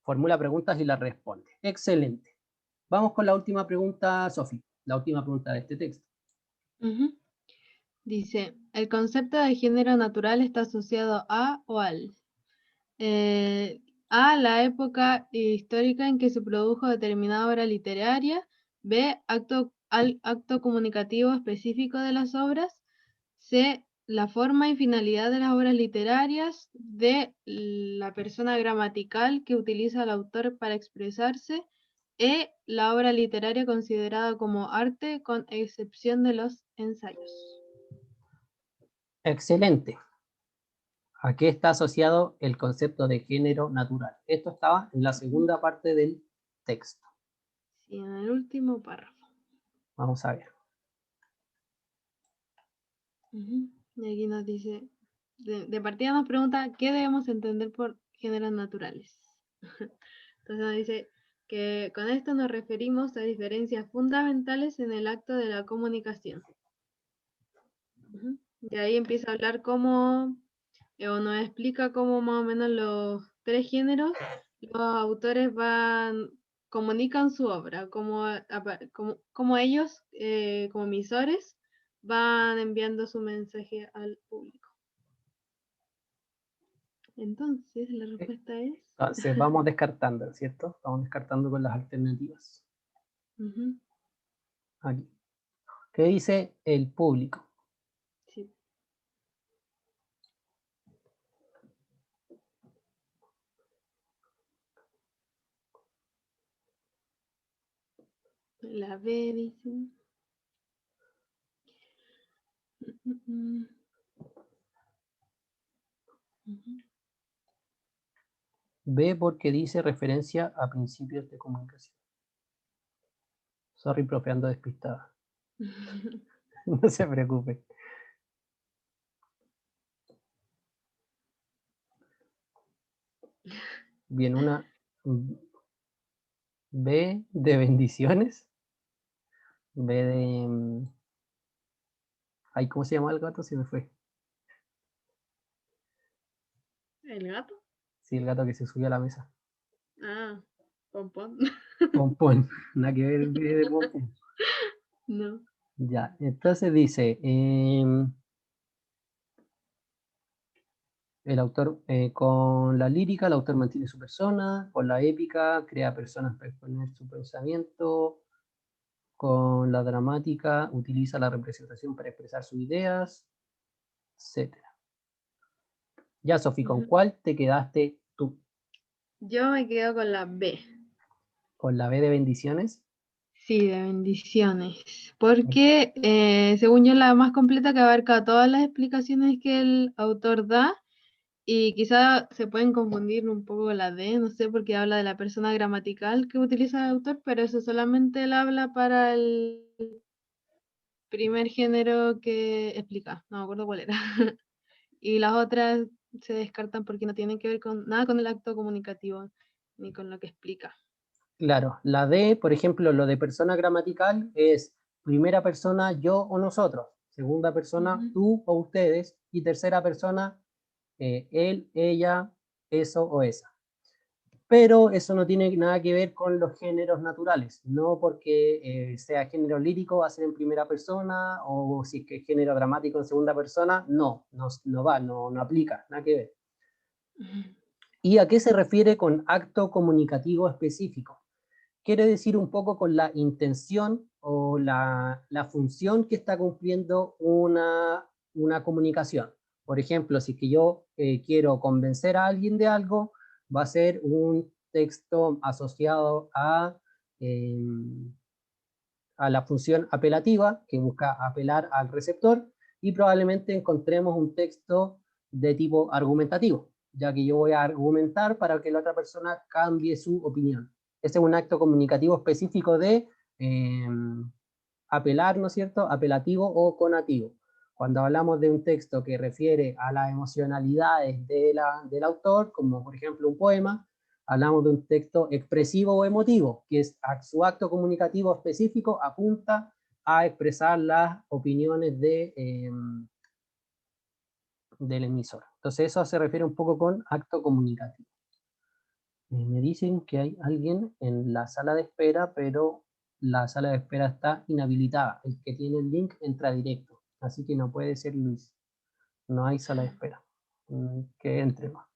Formula preguntas y las responde. Excelente. Vamos con la última pregunta, Sofi. La última pregunta de este texto. Dice, el concepto de género natural está asociado a o al. A, la época histórica en que se produjo determinada obra literaria. B, al acto comunicativo específico de las obras. C, la forma y finalidad de las obras literarias. D, la persona gramatical que utiliza el autor para expresarse. E, la obra literaria considerada como arte con excepción de los ensayos. Excelente. ¿A qué está asociado el concepto de género natural? Esto estaba en la segunda parte del texto. Sí, en el último párrafo. Vamos a ver. Y aquí nos dice, de partida nos pregunta, ¿qué debemos entender por géneros naturales? Entonces nos dice que con esto nos referimos a diferencias fundamentales en el acto de la comunicación. Y ahí empieza a hablar cómo, o nos explica cómo más o menos los tres géneros, los autores comunican su obra, como ellos, como emisores, van enviando su mensaje al público. Entonces, la respuesta es... Entonces, vamos descartando, ¿cierto? Vamos descartando con las alternativas. Aquí. ¿Qué dice el público? Sí. La B dice... B porque dice referencia a principios de comunicación. Sorry, profe, ando despistada. No se preocupe. Bien, una B de bendiciones. B de... Ay, ¿cómo se llama el gato? Se me fue. ¿El gato? Sí, el gato que se subió a la mesa. Ah, Pompón. Pompón. Nada que ver B de Pompón. No. Ya, entonces dice... el autor, con la lírica, el autor mantiene su persona, con la épica, crea personas para exponer su pensamiento, con la dramática, utiliza la representación para expresar sus ideas, etc. Ya, Sofi, ¿con cuál te quedaste tú? Yo me quedo con la B. ¿Con la B de bendiciones? Sí, de bendiciones. Porque según yo la más completa que abarca todas las explicaciones que el autor da. Y quizá se pueden confundir un poco la D, no sé, porque habla de la persona gramatical que utiliza el autor, pero eso solamente él habla para el primer género que explica, no me acuerdo cuál era. Y las otras se descartan porque no tienen que ver con nada con el acto comunicativo, ni con lo que explica. Claro, la D, por ejemplo, lo de persona gramatical es primera persona yo o nosotros, segunda persona tú o ustedes, y tercera persona él, ella, eso o esa. Pero eso no tiene nada que ver con los géneros naturales, no porque sea género lírico va a ser en primera persona, o si es que es género dramático en segunda persona, no va, no aplica, nada que ver. ¿Y a qué se refiere con acto comunicativo específico? Quiere decir un poco con la intención o la función que está cumpliendo una comunicación. Por ejemplo, si que yo quiero convencer a alguien de algo, va a ser un texto asociado a la función apelativa, que busca apelar al receptor, y probablemente encontremos un texto de tipo argumentativo, ya que yo voy a argumentar para que la otra persona cambie su opinión. Este es un acto comunicativo específico de apelar, ¿no es cierto?, apelativo o conativo. Cuando hablamos de un texto que refiere a las emocionalidades del autor, como por ejemplo un poema, hablamos de un texto expresivo o emotivo, que es su acto comunicativo específico apunta a expresar las opiniones del emisor. Entonces eso se refiere un poco con acto comunicativo. Me dicen que hay alguien en la sala de espera, pero la sala de espera está inhabilitada. El que tiene el link entra directo, así que no puede ser Luis. No hay sala de espera. Que entre más.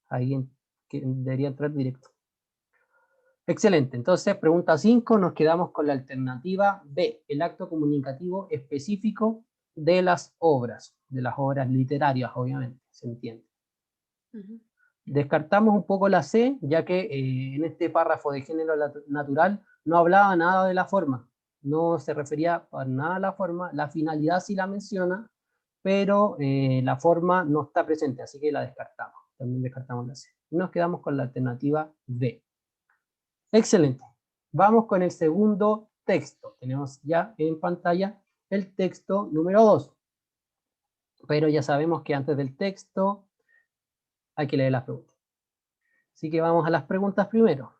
Alguien que debería entrar directo. Excelente, entonces pregunta 5, nos quedamos con la alternativa B, el acto comunicativo específico de las obras literarias, obviamente, se entiende. Descartamos un poco la C, ya que en este párrafo de género natural no hablaba nada de la forma, no se refería para nada a la forma, la finalidad sí la menciona, pero la forma no está presente, así que la descartamos, también descartamos la C. Y nos quedamos con la alternativa D. Excelente. Vamos con el segundo texto. Tenemos ya en pantalla el texto número 2. Pero ya sabemos que antes del texto hay que leer las preguntas. Así que vamos a las preguntas primero.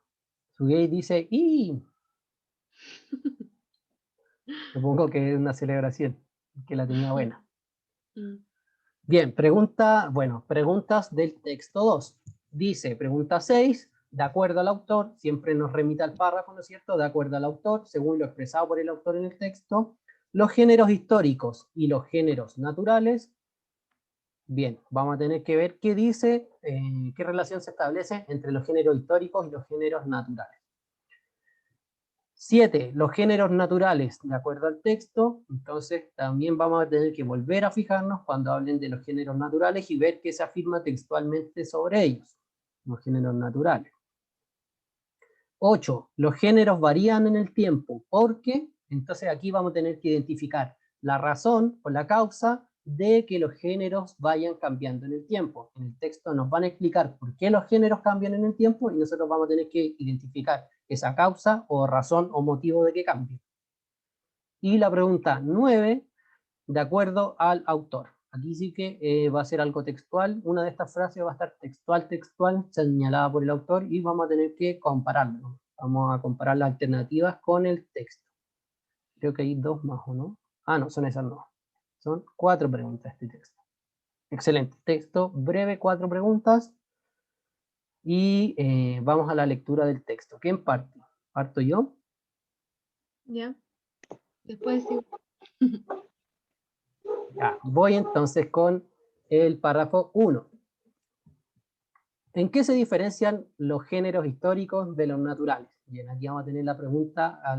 Sugei dice, ¡y! Supongo que es una celebración, que la tenía buena. Bien, preguntas del texto 2. Dice, pregunta 6, de acuerdo al autor, siempre nos remite al párrafo, ¿no es cierto? De acuerdo al autor, según lo expresado por el autor en el texto, los géneros históricos y los géneros naturales. Bien, vamos a tener que ver qué dice, qué relación se establece entre los géneros históricos y los géneros naturales. 7, los géneros naturales, de acuerdo al texto. Entonces también vamos a tener que volver a fijarnos cuando hablen de los géneros naturales y ver qué se afirma textualmente sobre ellos, los géneros naturales. 8, los géneros varían en el tiempo, porque entonces aquí vamos a tener que identificar la razón o la causa de que los géneros vayan cambiando en el tiempo. En el texto nos van a explicar por qué los géneros cambian en el tiempo y nosotros vamos a tener que identificar esa causa o razón o motivo de que cambie. Y la pregunta 9, de acuerdo al autor. Aquí sí que va a ser algo textual. Una de estas frases va a estar textual, señalada por el autor, y vamos a tener que compararlo. Vamos a comparar las alternativas con el texto. Creo que hay 2 más, ¿o no? Ah, no, son esas no. Son 4 preguntas este texto. Excelente. Texto breve, 4 preguntas. Y vamos a la lectura del texto. ¿Quién parte? ¿Parto yo? Ya. Después sí. Ya, voy entonces con el párrafo 1. ¿En qué se diferencian los géneros históricos de los naturales? Bien, aquí vamos a tener la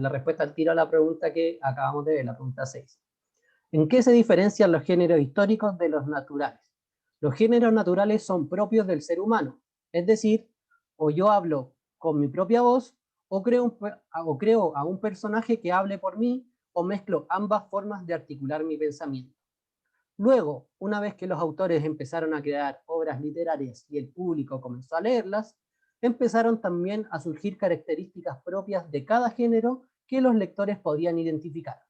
respuesta al tiro a la pregunta que acabamos de ver, la pregunta 6. ¿En qué se diferencian los géneros históricos de los naturales? Los géneros naturales son propios del ser humano, es decir, o yo hablo con mi propia voz, o creo a un personaje que hable por mí, o mezclo ambas formas de articular mi pensamiento. Luego, una vez que los autores empezaron a crear obras literarias y el público comenzó a leerlas, empezaron también a surgir características propias de cada género que los lectores podían identificar.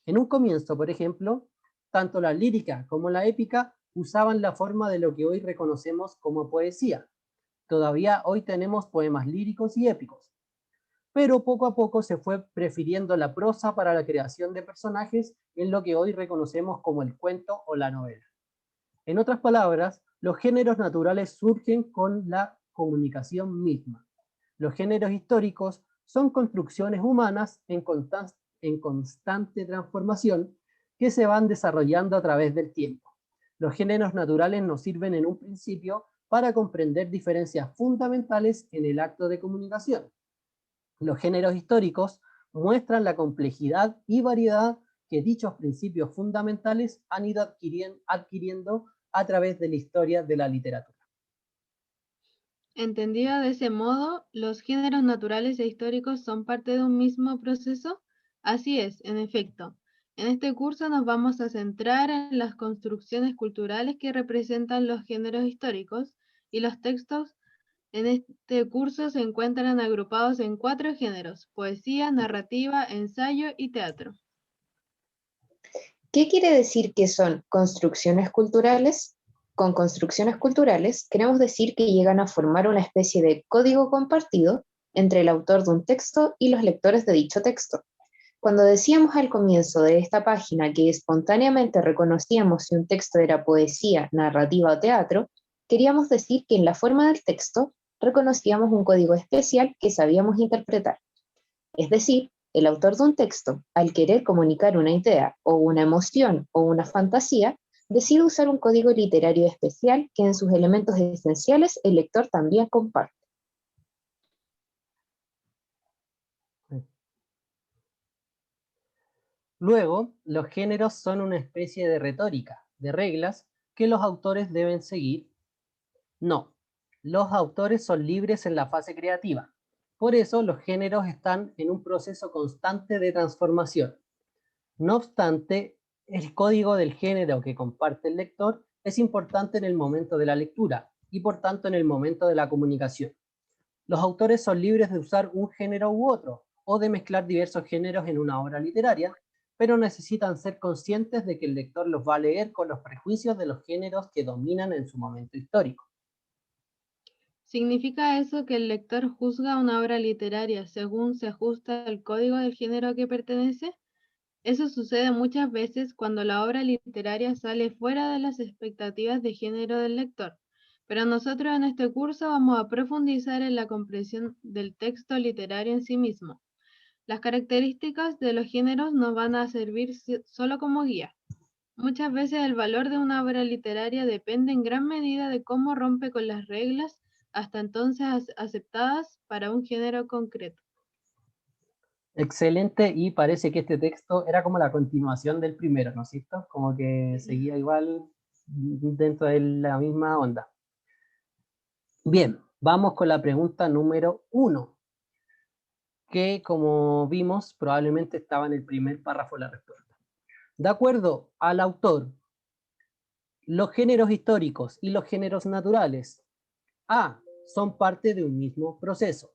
En un comienzo, por ejemplo, tanto la lírica como la épica usaban la forma de lo que hoy reconocemos como poesía. Todavía hoy tenemos poemas líricos y épicos, pero poco a poco se fue prefiriendo la prosa para la creación de personajes en lo que hoy reconocemos como el cuento o la novela. En otras palabras, los géneros naturales surgen con la comunicación misma. Los géneros históricos son construcciones humanas en constante transformación que se van desarrollando a través del tiempo. Los géneros naturales nos sirven en un principio para comprender diferencias fundamentales en el acto de comunicación. Los géneros históricos muestran la complejidad y variedad que dichos principios fundamentales han ido adquiriendo a través de la historia de la literatura. Entendido de ese modo, ¿los géneros naturales e históricos son parte de un mismo proceso? Así es, en efecto. En este curso nos vamos a centrar en las construcciones culturales que representan los géneros históricos, y los textos en este curso se encuentran agrupados en 4 géneros: poesía, narrativa, ensayo y teatro. ¿Qué quiere decir que son construcciones culturales? Con construcciones culturales queremos decir que llegan a formar una especie de código compartido entre el autor de un texto y los lectores de dicho texto. Cuando decíamos al comienzo de esta página que espontáneamente reconocíamos si un texto era poesía, narrativa o teatro, queríamos decir que en la forma del texto reconocíamos un código especial que sabíamos interpretar. Es decir, el autor de un texto, al querer comunicar una idea o una emoción o una fantasía, decide usar un código literario especial que en sus elementos esenciales el lector también comparte. Luego, los géneros son una especie de retórica, de reglas que los autores deben seguir. No, los autores son libres en la fase creativa. Por eso los géneros están en un proceso constante de transformación. No obstante, el código del género que comparte el lector es importante en el momento de la lectura y por tanto en el momento de la comunicación. Los autores son libres de usar un género u otro o de mezclar diversos géneros en una obra literaria, pero necesitan ser conscientes de que el lector los va a leer con los prejuicios de los géneros que dominan en su momento histórico. ¿Significa eso que el lector juzga una obra literaria según se ajusta al código del género a que pertenece? Eso sucede muchas veces cuando la obra literaria sale fuera de las expectativas de género del lector, pero nosotros en este curso vamos a profundizar en la comprensión del texto literario en sí mismo. Las características de los géneros nos van a servir solo como guía. Muchas veces el valor de una obra literaria depende en gran medida de cómo rompe con las reglas hasta entonces aceptadas para un género concreto. Excelente, y parece que este texto era como la continuación del primero, ¿no es cierto? Como que seguía igual dentro de la misma onda. Bien, vamos con la pregunta número 1, que como vimos probablemente estaba en el primer párrafo de la respuesta. De acuerdo al autor, los géneros históricos y los géneros naturales: A, son parte de un mismo proceso.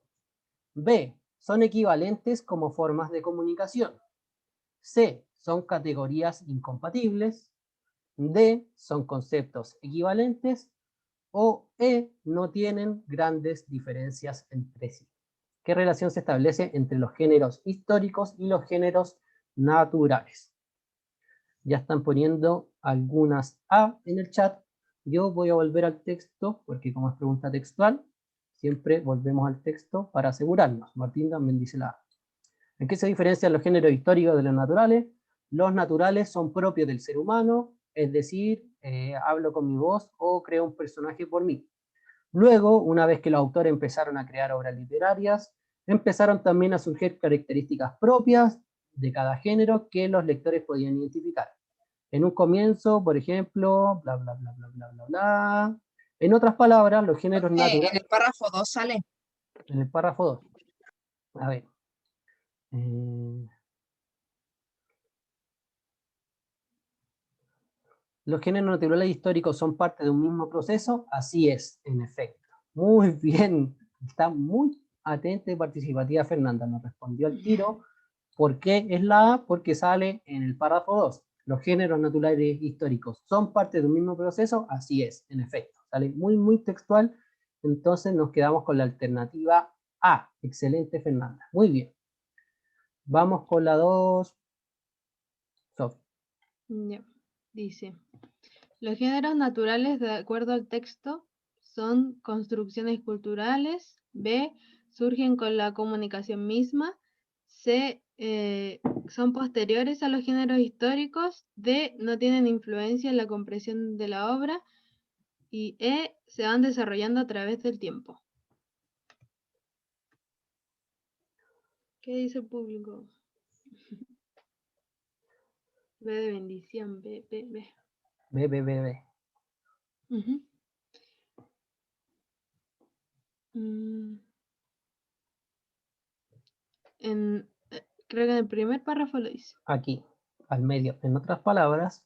B, son equivalentes como formas de comunicación. C, son categorías incompatibles. D, son conceptos equivalentes. O E, no tienen grandes diferencias entre sí. ¿Qué relación se establece entre los géneros históricos y los géneros naturales? Ya están poniendo algunas A en el chat. Yo voy a volver al texto, porque como es pregunta textual, siempre volvemos al texto para asegurarnos. Martín también dice la A. ¿En qué se diferencian los géneros históricos de los naturales? Los naturales son propios del ser humano, es decir, hablo con mi voz o creo un personaje por mí. Luego, una vez que los autores empezaron a crear obras literarias, empezaron también a surgir características propias de cada género que los lectores podían identificar. En un comienzo, por ejemplo, bla, bla, bla, bla, bla, bla, bla. En otras palabras, los géneros naturales... En el párrafo 2 sale. En el párrafo 2. A ver. ¿Los géneros naturales e históricos son parte de un mismo proceso? Así es, en efecto. Muy bien. Está muy atenta y participativa Fernanda. Nos respondió al tiro. ¿Por qué es la A? Porque sale en el párrafo 2. ¿Los géneros naturales e históricos son parte de un mismo proceso? Así es, en efecto. Sale muy, muy textual. Entonces nos quedamos con la alternativa A. Excelente, Fernanda. Muy bien. Vamos con la 2. Sophie. Ya. Dice, los géneros naturales, de acuerdo al texto, son construcciones culturales. B, surgen con la comunicación misma. C, son posteriores a los géneros históricos, D, no tienen influencia en la comprensión de la obra, y E, se van desarrollando a través del tiempo. ¿Qué dice el público? B de bendición, B. B. Ujú. Mm. Creo que en el primer párrafo lo dice. Aquí, al medio. En otras palabras,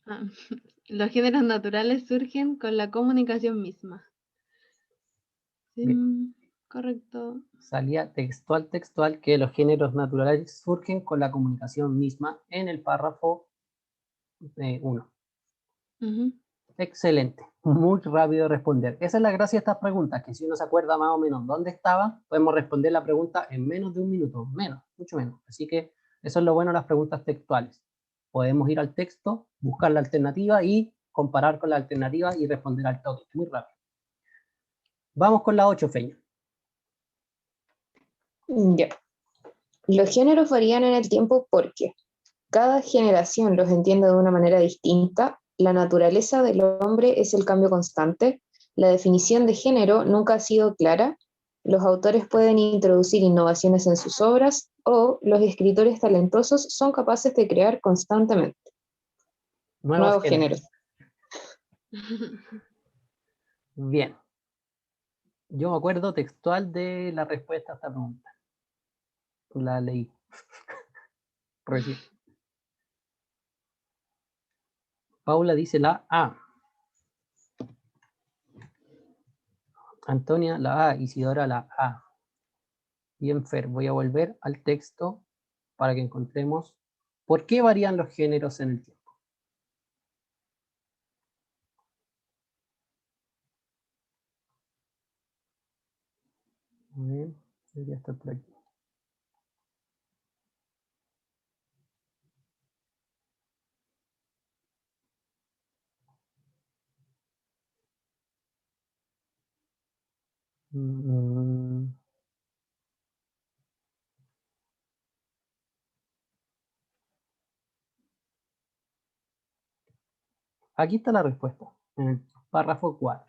Ah, los géneros naturales surgen con la comunicación misma. Sí, bien, correcto. salía textual que los géneros naturales surgen con la comunicación misma en el párrafo 1. Ujú. Excelente, muy rápido responder. Esa es la gracia de estas preguntas, que si uno se acuerda más o menos dónde estaba, podemos responder la pregunta en menos de un minuto, mucho menos. Así que eso es lo bueno de las preguntas textuales. Podemos ir al texto, buscar la alternativa y comparar con la alternativa y responder al toque, muy rápido. Vamos con la 8, Feña. Ya. Los géneros varían en el tiempo porque cada generación los entiende de una manera distinta, la naturaleza del hombre es el cambio constante, la definición de género nunca ha sido clara, los autores pueden introducir innovaciones en sus obras o los escritores talentosos son capaces de crear constantemente nuevos géneros. Bien. Yo me acuerdo textual de la respuesta a esta pregunta. La leí. Recién. Paula dice la A. Antonia la A. Isidora la A. Bien, Fer, voy a volver al texto para que encontremos por qué varían los géneros en el tiempo. Debería estar por aquí. Aquí está la respuesta, en el párrafo 4.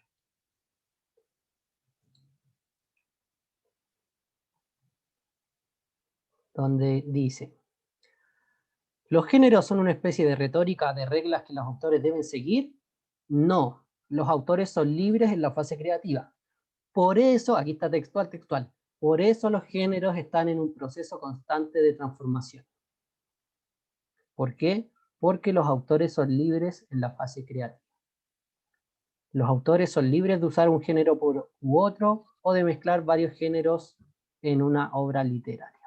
Donde dice: ¿los géneros son una especie de retórica de reglas que los autores deben seguir? No, los autores son libres en la fase creativa. Por eso, aquí está textual, por eso los géneros están en un proceso constante de transformación. ¿Por qué? Porque los autores son libres en la fase creativa. Los autores son libres de usar un género u otro o de mezclar varios géneros en una obra literaria.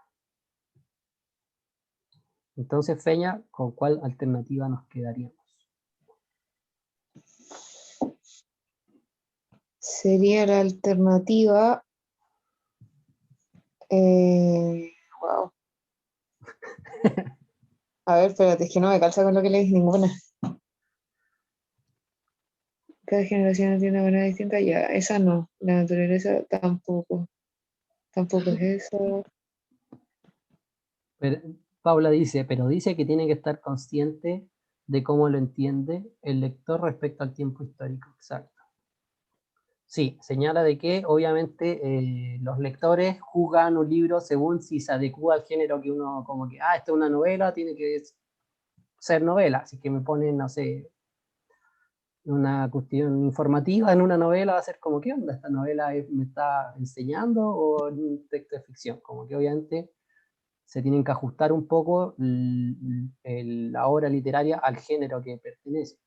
Entonces, Feña, ¿con cuál alternativa nos quedaríamos? Sería la alternativa. Wow. A ver, espérate, es que no me calza con lo que leí ninguna. Cada generación tiene una manera distinta. Ya, esa no. La naturaleza tampoco. Tampoco es eso. Pero, Paula dice, pero dice que tiene que estar consciente de cómo lo entiende el lector respecto al tiempo histórico. Exacto. Sí, señala de que obviamente los lectores juzgan un libro según si se adecua al género que uno como que, esta es una novela, tiene que ser novela. Así que me ponen, no sé, una cuestión informativa en una novela, va a ser como, ¿qué onda? ¿Esta novela me está enseñando o es un texto de ficción? Como que obviamente se tienen que ajustar un poco la obra literaria al género que pertenece.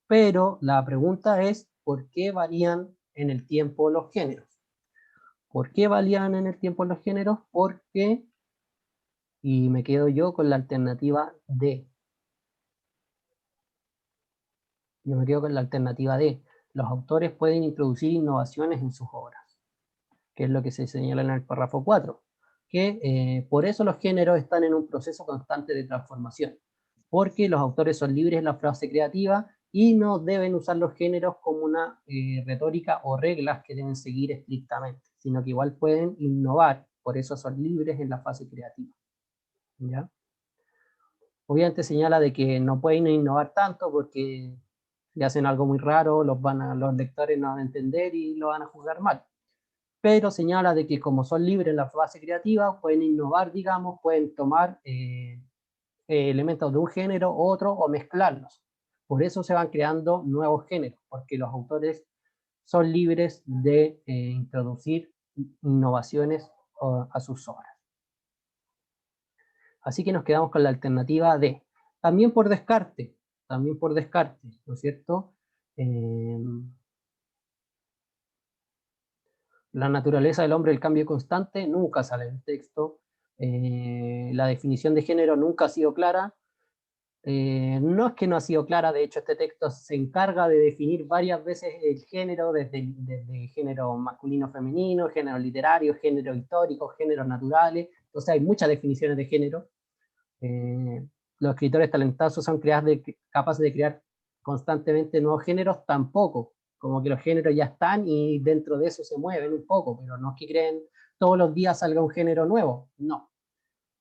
Pero la pregunta es, ¿por qué varían en el tiempo los géneros? ¿Por qué varían en el tiempo los géneros? Porque, y me quedo yo con la alternativa D. Yo me quedo con la alternativa D. Los autores pueden introducir innovaciones en sus obras, que es lo que se señala en el párrafo 4. Que por eso los géneros están en un proceso constante de transformación, porque los autores son libres en la frase creativa y no deben usar los géneros como una retórica o reglas que deben seguir estrictamente, sino que igual pueden innovar por eso son libres en la fase creativa. ¿Ya? Obviamente señala de que no pueden innovar tanto porque si hacen algo muy raro, los lectores no van a entender y lo van a juzgar mal. Pero señala de que como son libres en la fase creativa, pueden innovar, digamos, pueden tomar elementos de un género u otro o mezclarlos. Por eso se van creando nuevos géneros, porque los autores son libres de introducir innovaciones a sus obras. Así que nos quedamos con la alternativa D. También por descarte, ¿no es cierto? La naturaleza del hombre, el cambio constante, nunca sale en el texto. La definición de género nunca ha sido clara. No es que no ha sido clara, de hecho este texto se encarga de definir varias veces el género, desde género masculino-femenino, género literario, género histórico, géneros naturales. Entonces hay muchas definiciones de género. Los escritores talentosos son capaces de crear constantemente nuevos géneros, tampoco, como que los géneros ya están y dentro de eso se mueven un poco, pero no es que creen todos los días salga un género nuevo, no.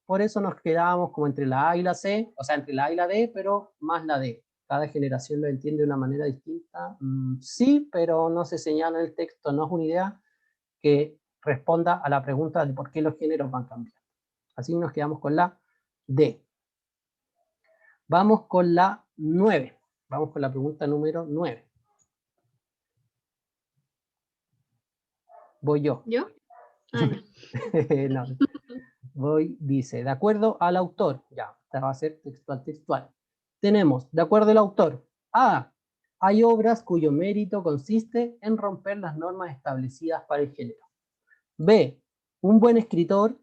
Por eso nos quedábamos como entre la A y la C, o sea, entre la A y la D, pero más la D. Cada generación lo entiende de una manera distinta. Sí, pero no se señala en el texto, no es una idea que responda a la pregunta de por qué los géneros van cambiando. Así nos quedamos con la D. Vamos con la 9. Vamos con la pregunta número 9. Voy yo. ¿Yo? Ah, no. No. Dice, de acuerdo al autor, ya, esta va a ser textual. Tenemos, de acuerdo al autor, A, hay obras cuyo mérito consiste en romper las normas establecidas para el género. B, un buen escritor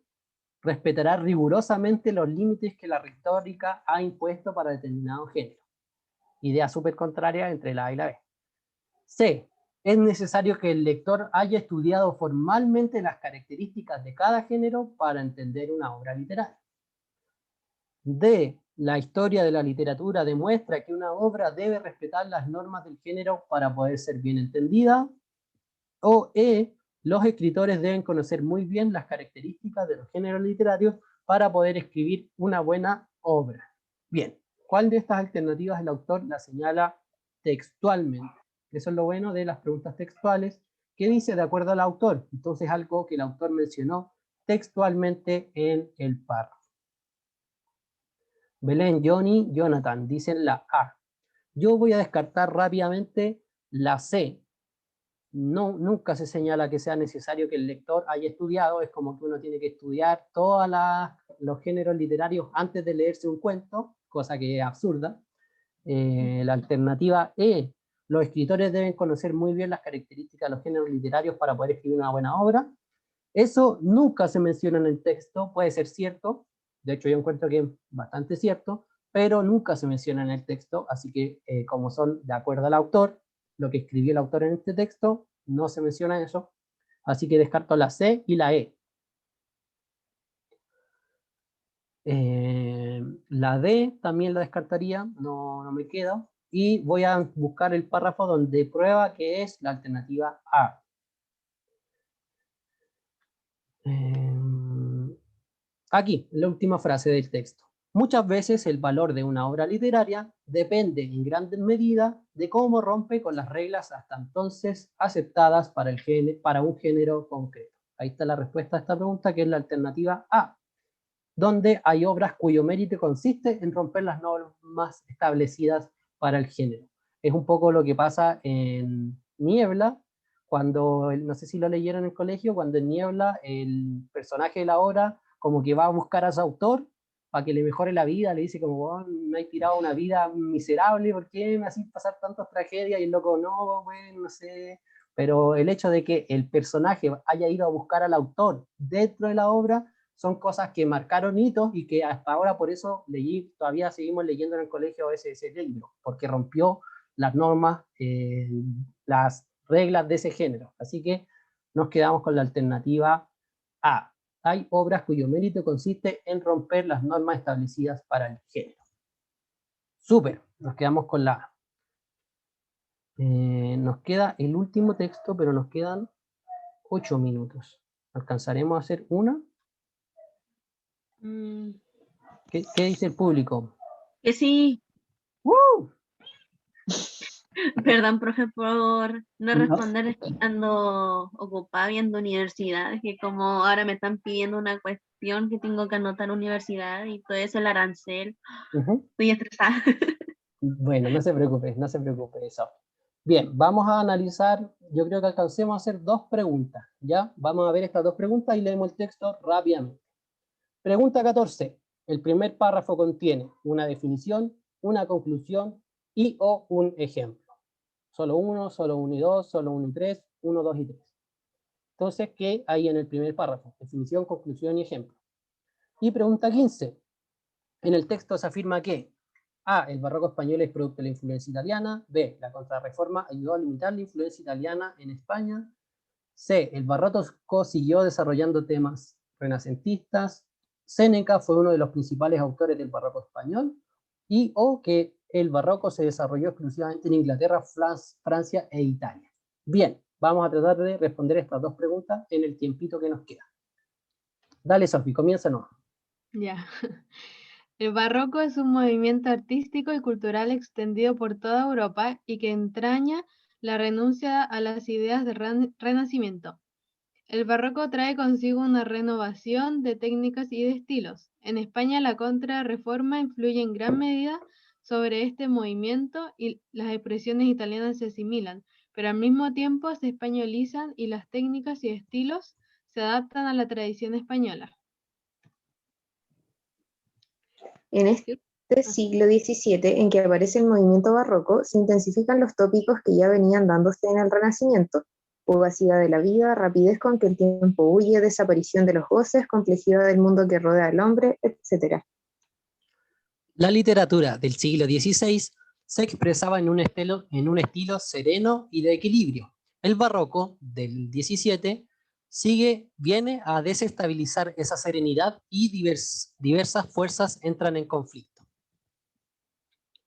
respetará rigurosamente los límites que la retórica ha impuesto para determinado género. Idea súper contraria entre la A y la B. C, es necesario que el lector haya estudiado formalmente las características de cada género para entender una obra literaria. D, la historia de la literatura demuestra que una obra debe respetar las normas del género para poder ser bien entendida. O E, los escritores deben conocer muy bien las características de los géneros literarios para poder escribir una buena obra. Bien, ¿cuál de estas alternativas el autor la señala textualmente? Eso es lo bueno de las preguntas textuales, que dice de acuerdo al autor. Entonces algo que el autor mencionó textualmente en el párrafo. Belén, Johnny, Jonathan dicen la A. Yo voy a descartar rápidamente la C. No, nunca se señala que sea necesario que el lector haya estudiado, es como que uno tiene que estudiar todos los géneros literarios antes de leerse un cuento, cosa que es absurda. La alternativa E, los escritores deben conocer muy bien las características de los géneros literarios para poder escribir una buena obra. Eso nunca se menciona en el texto, puede ser cierto, de hecho yo encuentro que es bastante cierto, pero nunca se menciona en el texto, así que como son de acuerdo al autor, lo que escribió el autor en este texto, no se menciona eso, así que descarto la C y la E. La D también la descartaría, no me queda, y voy a buscar el párrafo donde prueba que es la alternativa A. Aquí, la última frase del texto. Muchas veces el valor de una obra literaria depende en gran medida de cómo rompe con las reglas hasta entonces aceptadas para un género concreto. Ahí está la respuesta a esta pregunta, que es la alternativa A, donde hay obras cuyo mérito consiste en romper las normas establecidas para el género. Es un poco lo que pasa en Niebla, cuando, no sé si lo leyeron en el colegio, cuando en Niebla el personaje de la obra como que va a buscar a su autor para que le mejore la vida, le dice como, oh, me has tirado una vida miserable, ¿por qué me haces pasar tantas tragedias? Y el loco, no, bueno, no sé. Pero el hecho de que el personaje haya ido a buscar al autor dentro de la obra son cosas que marcaron hitos y que hasta ahora por eso todavía seguimos leyendo en el colegio ese libro, porque rompió las normas, las reglas de ese género. Así que nos quedamos con la alternativa A. Hay obras cuyo mérito consiste en romper las normas establecidas para el género. Súper, nos quedamos con la A. Nos queda el último texto, pero nos quedan 8 minutos. ¿Alcanzaremos a hacer una? Mm, ¿Qué dice el público? Que sí. ¡Woo! Perdón, profe, por no No. responder, es que ando ocupada viendo universidades, que como ahora me están pidiendo una cuestión que tengo que anotar universidad y todo eso, el arancel, Ujú. estoy estresada. Bueno, no se preocupe eso. Bien, vamos a analizar, yo creo que alcancemos a hacer 2 preguntas, ¿ya? Vamos a ver estas 2 preguntas y leemos el texto rápidamente. Pregunta 14. El primer párrafo contiene una definición, una conclusión y o un ejemplo. Solo uno y dos, solo uno y tres, 1, 2 y 3. Entonces, ¿qué hay en el primer párrafo? Definición, conclusión y ejemplo. Y pregunta 15. En el texto se afirma que A. El barroco español es producto de la influencia italiana. B. La contrarreforma ayudó a limitar la influencia italiana en España. C. El barroco siguió desarrollando temas renacentistas. Séneca fue uno de los principales autores del barroco español. Y o que el barroco se desarrolló exclusivamente en Inglaterra, Francia e Italia. Bien, vamos a tratar de responder estas 2 preguntas en el tiempito que nos queda. Dale, Sofi, comiénzanos. ya. El barroco es un movimiento artístico y cultural extendido por toda Europa y que entraña la renuncia a las ideas del Renacimiento. El barroco trae consigo una renovación de técnicas y de estilos. En España la contrarreforma influye en gran medida sobre este movimiento y las expresiones italianas se asimilan, pero al mismo tiempo se españolizan y las técnicas y estilos se adaptan a la tradición española. En este siglo XVII, en que aparece el movimiento barroco, se intensifican los tópicos que ya venían dándose en el Renacimiento: fugacidad de la vida, rapidez con que el tiempo huye, desaparición de los goces, complejidad del mundo que rodea al hombre, etc. La literatura del siglo XVI se expresaba en un estilo sereno y de equilibrio. El barroco del XVII viene a desestabilizar esa serenidad y diversas fuerzas entran en conflicto.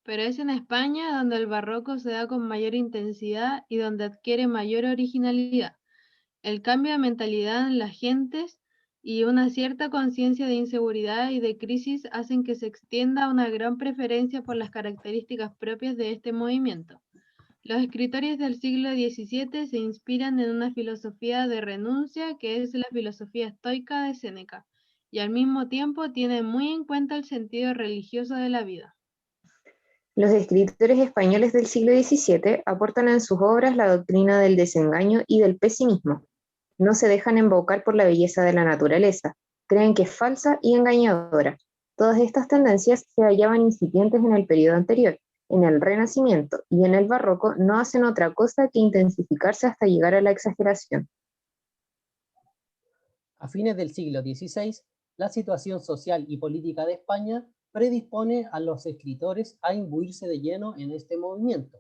Pero es en España donde el barroco se da con mayor intensidad y donde adquiere mayor originalidad. El cambio de mentalidad en las gentes y una cierta conciencia de inseguridad y de crisis hacen que se extienda una gran preferencia por las características propias de este movimiento. Los escritores del siglo XVII se inspiran en una filosofía de renuncia que es la filosofía estoica de Séneca, y al mismo tiempo tienen muy en cuenta el sentido religioso de la vida. Los escritores españoles del siglo XVII aportan en sus obras la doctrina del desengaño y del pesimismo. No se dejan embaucar por la belleza de la naturaleza, creen que es falsa y engañadora. Todas estas tendencias se hallaban incipientes en el periodo anterior, en el Renacimiento, y en el Barroco no hacen otra cosa que intensificarse hasta llegar a la exageración. A fines del siglo XVI, la situación social y política de España predispone a los escritores a imbuirse de lleno en este movimiento.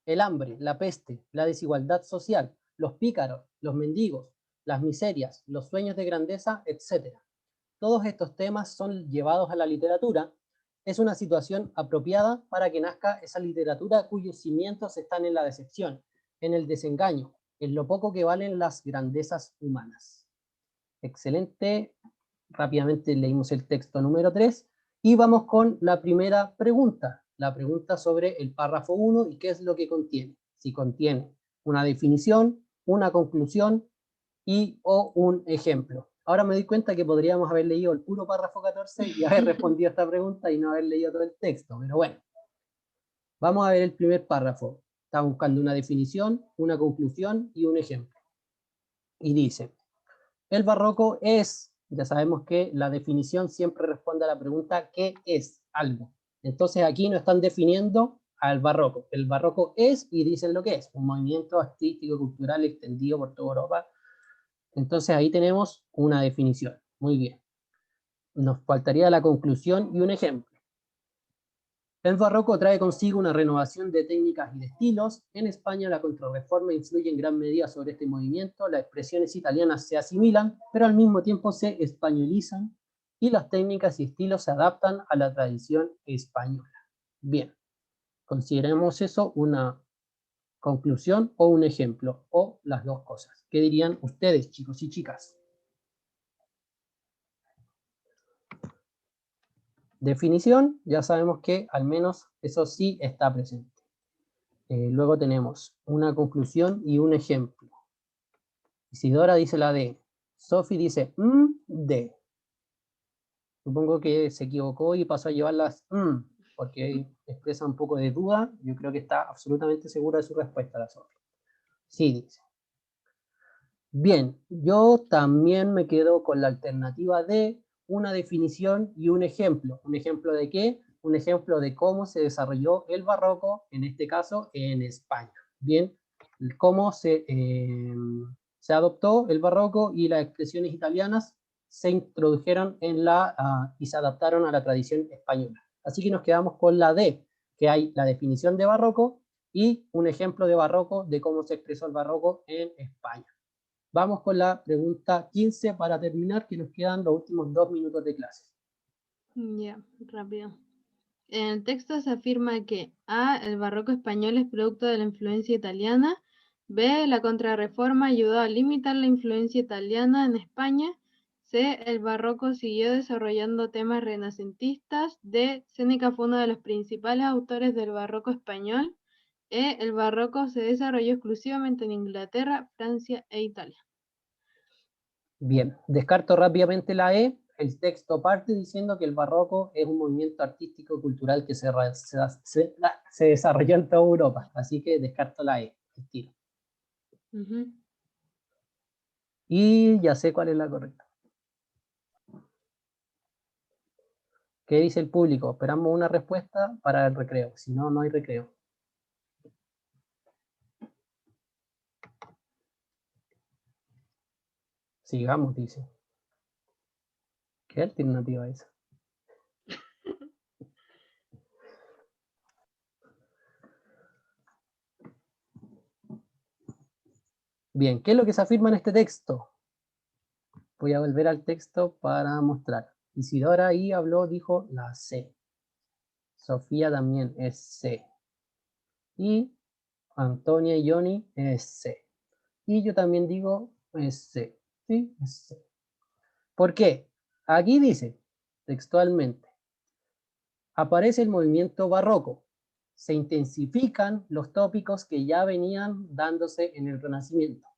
El hambre, la peste, la desigualdad social, los pícaros, los mendigos, las miserias, los sueños de grandeza, etc. Todos estos temas son llevados a la literatura. Es una situación apropiada para que nazca esa literatura cuyos cimientos están en la decepción, en el desengaño, en lo poco que valen las grandezas humanas. Excelente. Rápidamente leímos el texto número 3 y vamos con la primera pregunta. La pregunta sobre el párrafo 1 y qué es lo que contiene. Si contiene una definición, una conclusión y o un ejemplo. Ahora me doy cuenta que podríamos haber leído el puro párrafo 14 y haber respondido a esta pregunta y no haber leído todo el texto, pero bueno. Vamos a ver el primer párrafo. Está buscando una definición, una conclusión y un ejemplo. Y dice: el barroco es, ya sabemos que la definición siempre responde a la pregunta ¿qué es algo? Entonces aquí no están definiendo al barroco. El barroco es, y dicen lo que es, un movimiento artístico cultural extendido por toda Europa. Entonces ahí tenemos una definición. Muy bien. Nos faltaría la conclusión y un ejemplo. El barroco trae consigo una renovación de técnicas y de estilos. En España la contrarreforma influye en gran medida sobre este movimiento. Las expresiones italianas se asimilan, pero al mismo tiempo se españolizan y las técnicas y estilos se adaptan a la tradición española. Bien, consideremos eso una conclusión o un ejemplo, o las dos cosas. ¿Qué dirían ustedes, chicos y chicas? Definición, ya sabemos que al menos eso sí está presente. Luego tenemos una conclusión y un ejemplo. Isidora dice la D. Sofi dice D. Supongo que se equivocó y pasó a llevar las porque expresa un poco de duda. Yo creo que está absolutamente segura de su respuesta, la Sofi. Sí, dice. Bien, yo también me quedo con la alternativa D, una definición y un ejemplo. ¿Un ejemplo de qué? Un ejemplo de cómo se desarrolló el barroco, en este caso en España. Bien, cómo se adoptó el barroco y las expresiones italianas se introdujeron y se adaptaron a la tradición española. Así que nos quedamos con la D, que hay la definición de barroco y un ejemplo de barroco de cómo se expresó el barroco en España. Vamos con la pregunta 15 para terminar, que nos quedan los últimos 2 minutos de clase. Ya, rápido. En el texto se afirma que A, el barroco español es producto de la influencia italiana, B, la contrarreforma ayudó a limitar la influencia italiana en España, C, el barroco siguió desarrollando temas renacentistas, D, Séneca fue uno de los principales autores del barroco español, E, el barroco se desarrolló exclusivamente en Inglaterra, Francia e Italia. Bien, descarto rápidamente la E. El texto parte diciendo que el barroco es un movimiento artístico cultural que se desarrolló en toda Europa. Así que descarto la E. Y ya sé cuál es la correcta. ¿Qué dice el público? Esperamos una respuesta para el recreo. Si no, no hay recreo. Sigamos, dice. ¿Qué alternativa es esa? Bien, ¿qué es lo que se afirma en este texto? Voy a volver al texto para mostrar. Isidora ahí habló, dijo la C. Sofía también es C. Y Antonia y Johnny es C. Y yo también digo es C. ¿Sí? Es C. ¿Por qué? Aquí dice, textualmente, aparece el movimiento barroco. Se intensifican los tópicos que ya venían dándose en el Renacimiento.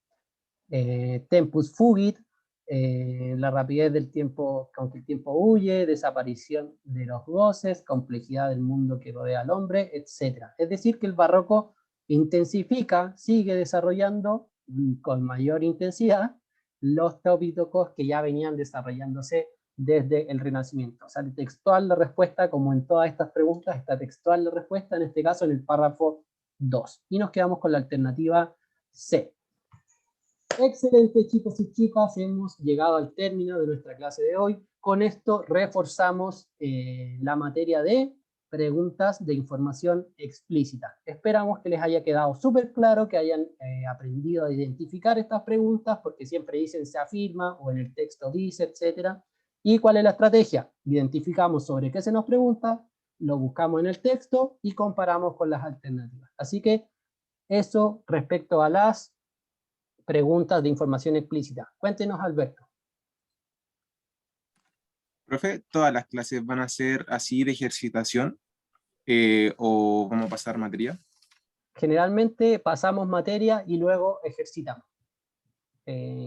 Tempus fugit, la rapidez del tiempo, aunque el tiempo huye, desaparición de los goces, complejidad del mundo que rodea al hombre, etc. Es decir, que el barroco intensifica, sigue desarrollando con mayor intensidad los tópicos que ya venían desarrollándose desde el Renacimiento. O sea, textual la respuesta, como en todas estas preguntas, está textual la respuesta, en este caso en el párrafo 2. Y nos quedamos con la alternativa C. Excelente, chicos y chicas, hemos llegado al término de nuestra clase de hoy. Con esto reforzamos la materia de preguntas de información explícita. Esperamos que les haya quedado súper claro, que hayan aprendido a identificar estas preguntas, porque siempre dicen se afirma o en el texto dice, etc. ¿Y cuál es la estrategia? Identificamos sobre qué se nos pregunta, lo buscamos en el texto y comparamos con las alternativas. Así que eso respecto a las preguntas de información explícita. Cuéntenos, Alberto. Profe, ¿todas las clases van a ser así de ejercitación o vamos a pasar materia? Generalmente pasamos materia y luego ejercitamos.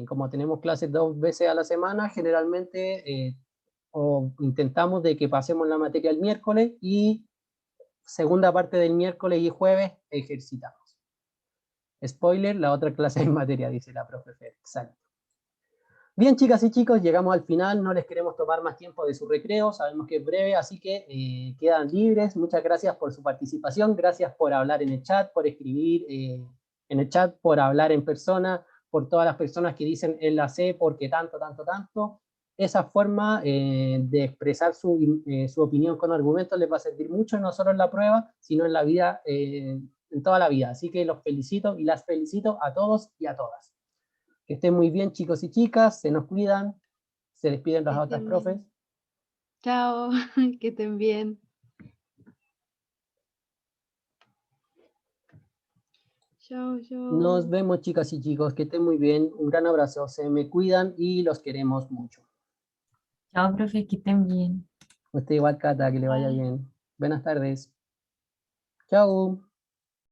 Como tenemos clases 2 veces a la semana, generalmente o intentamos de que pasemos la materia el miércoles y segunda parte del miércoles y jueves ejercitamos. Spoiler, la otra clase en materia, dice la profe Fer. Exacto. Bien, chicas y chicos, llegamos al final, no les queremos tomar más tiempo de su recreo, sabemos que es breve, así que quedan libres. Muchas gracias por su participación, gracias por hablar en el chat, por escribir en el chat, por hablar en persona, por todas las personas que dicen en la C, porque tanto, tanto, tanto. Esa forma de expresar su opinión con argumentos les va a servir mucho, no solo en la prueba, sino en la vida, en toda la vida. Así que los felicito y las felicito a todos y a todas. Que estén muy bien, chicos y chicas, se nos cuidan, se despiden las otras profes. Chao, que estén bien. Chao, chao. Nos vemos, chicas y chicos, que estén muy bien, un gran abrazo, se me cuidan y los queremos mucho. Chao, profe, que estén bien. Usted igual, Cata, que le vaya Bye. bien. Buenas tardes. Chao.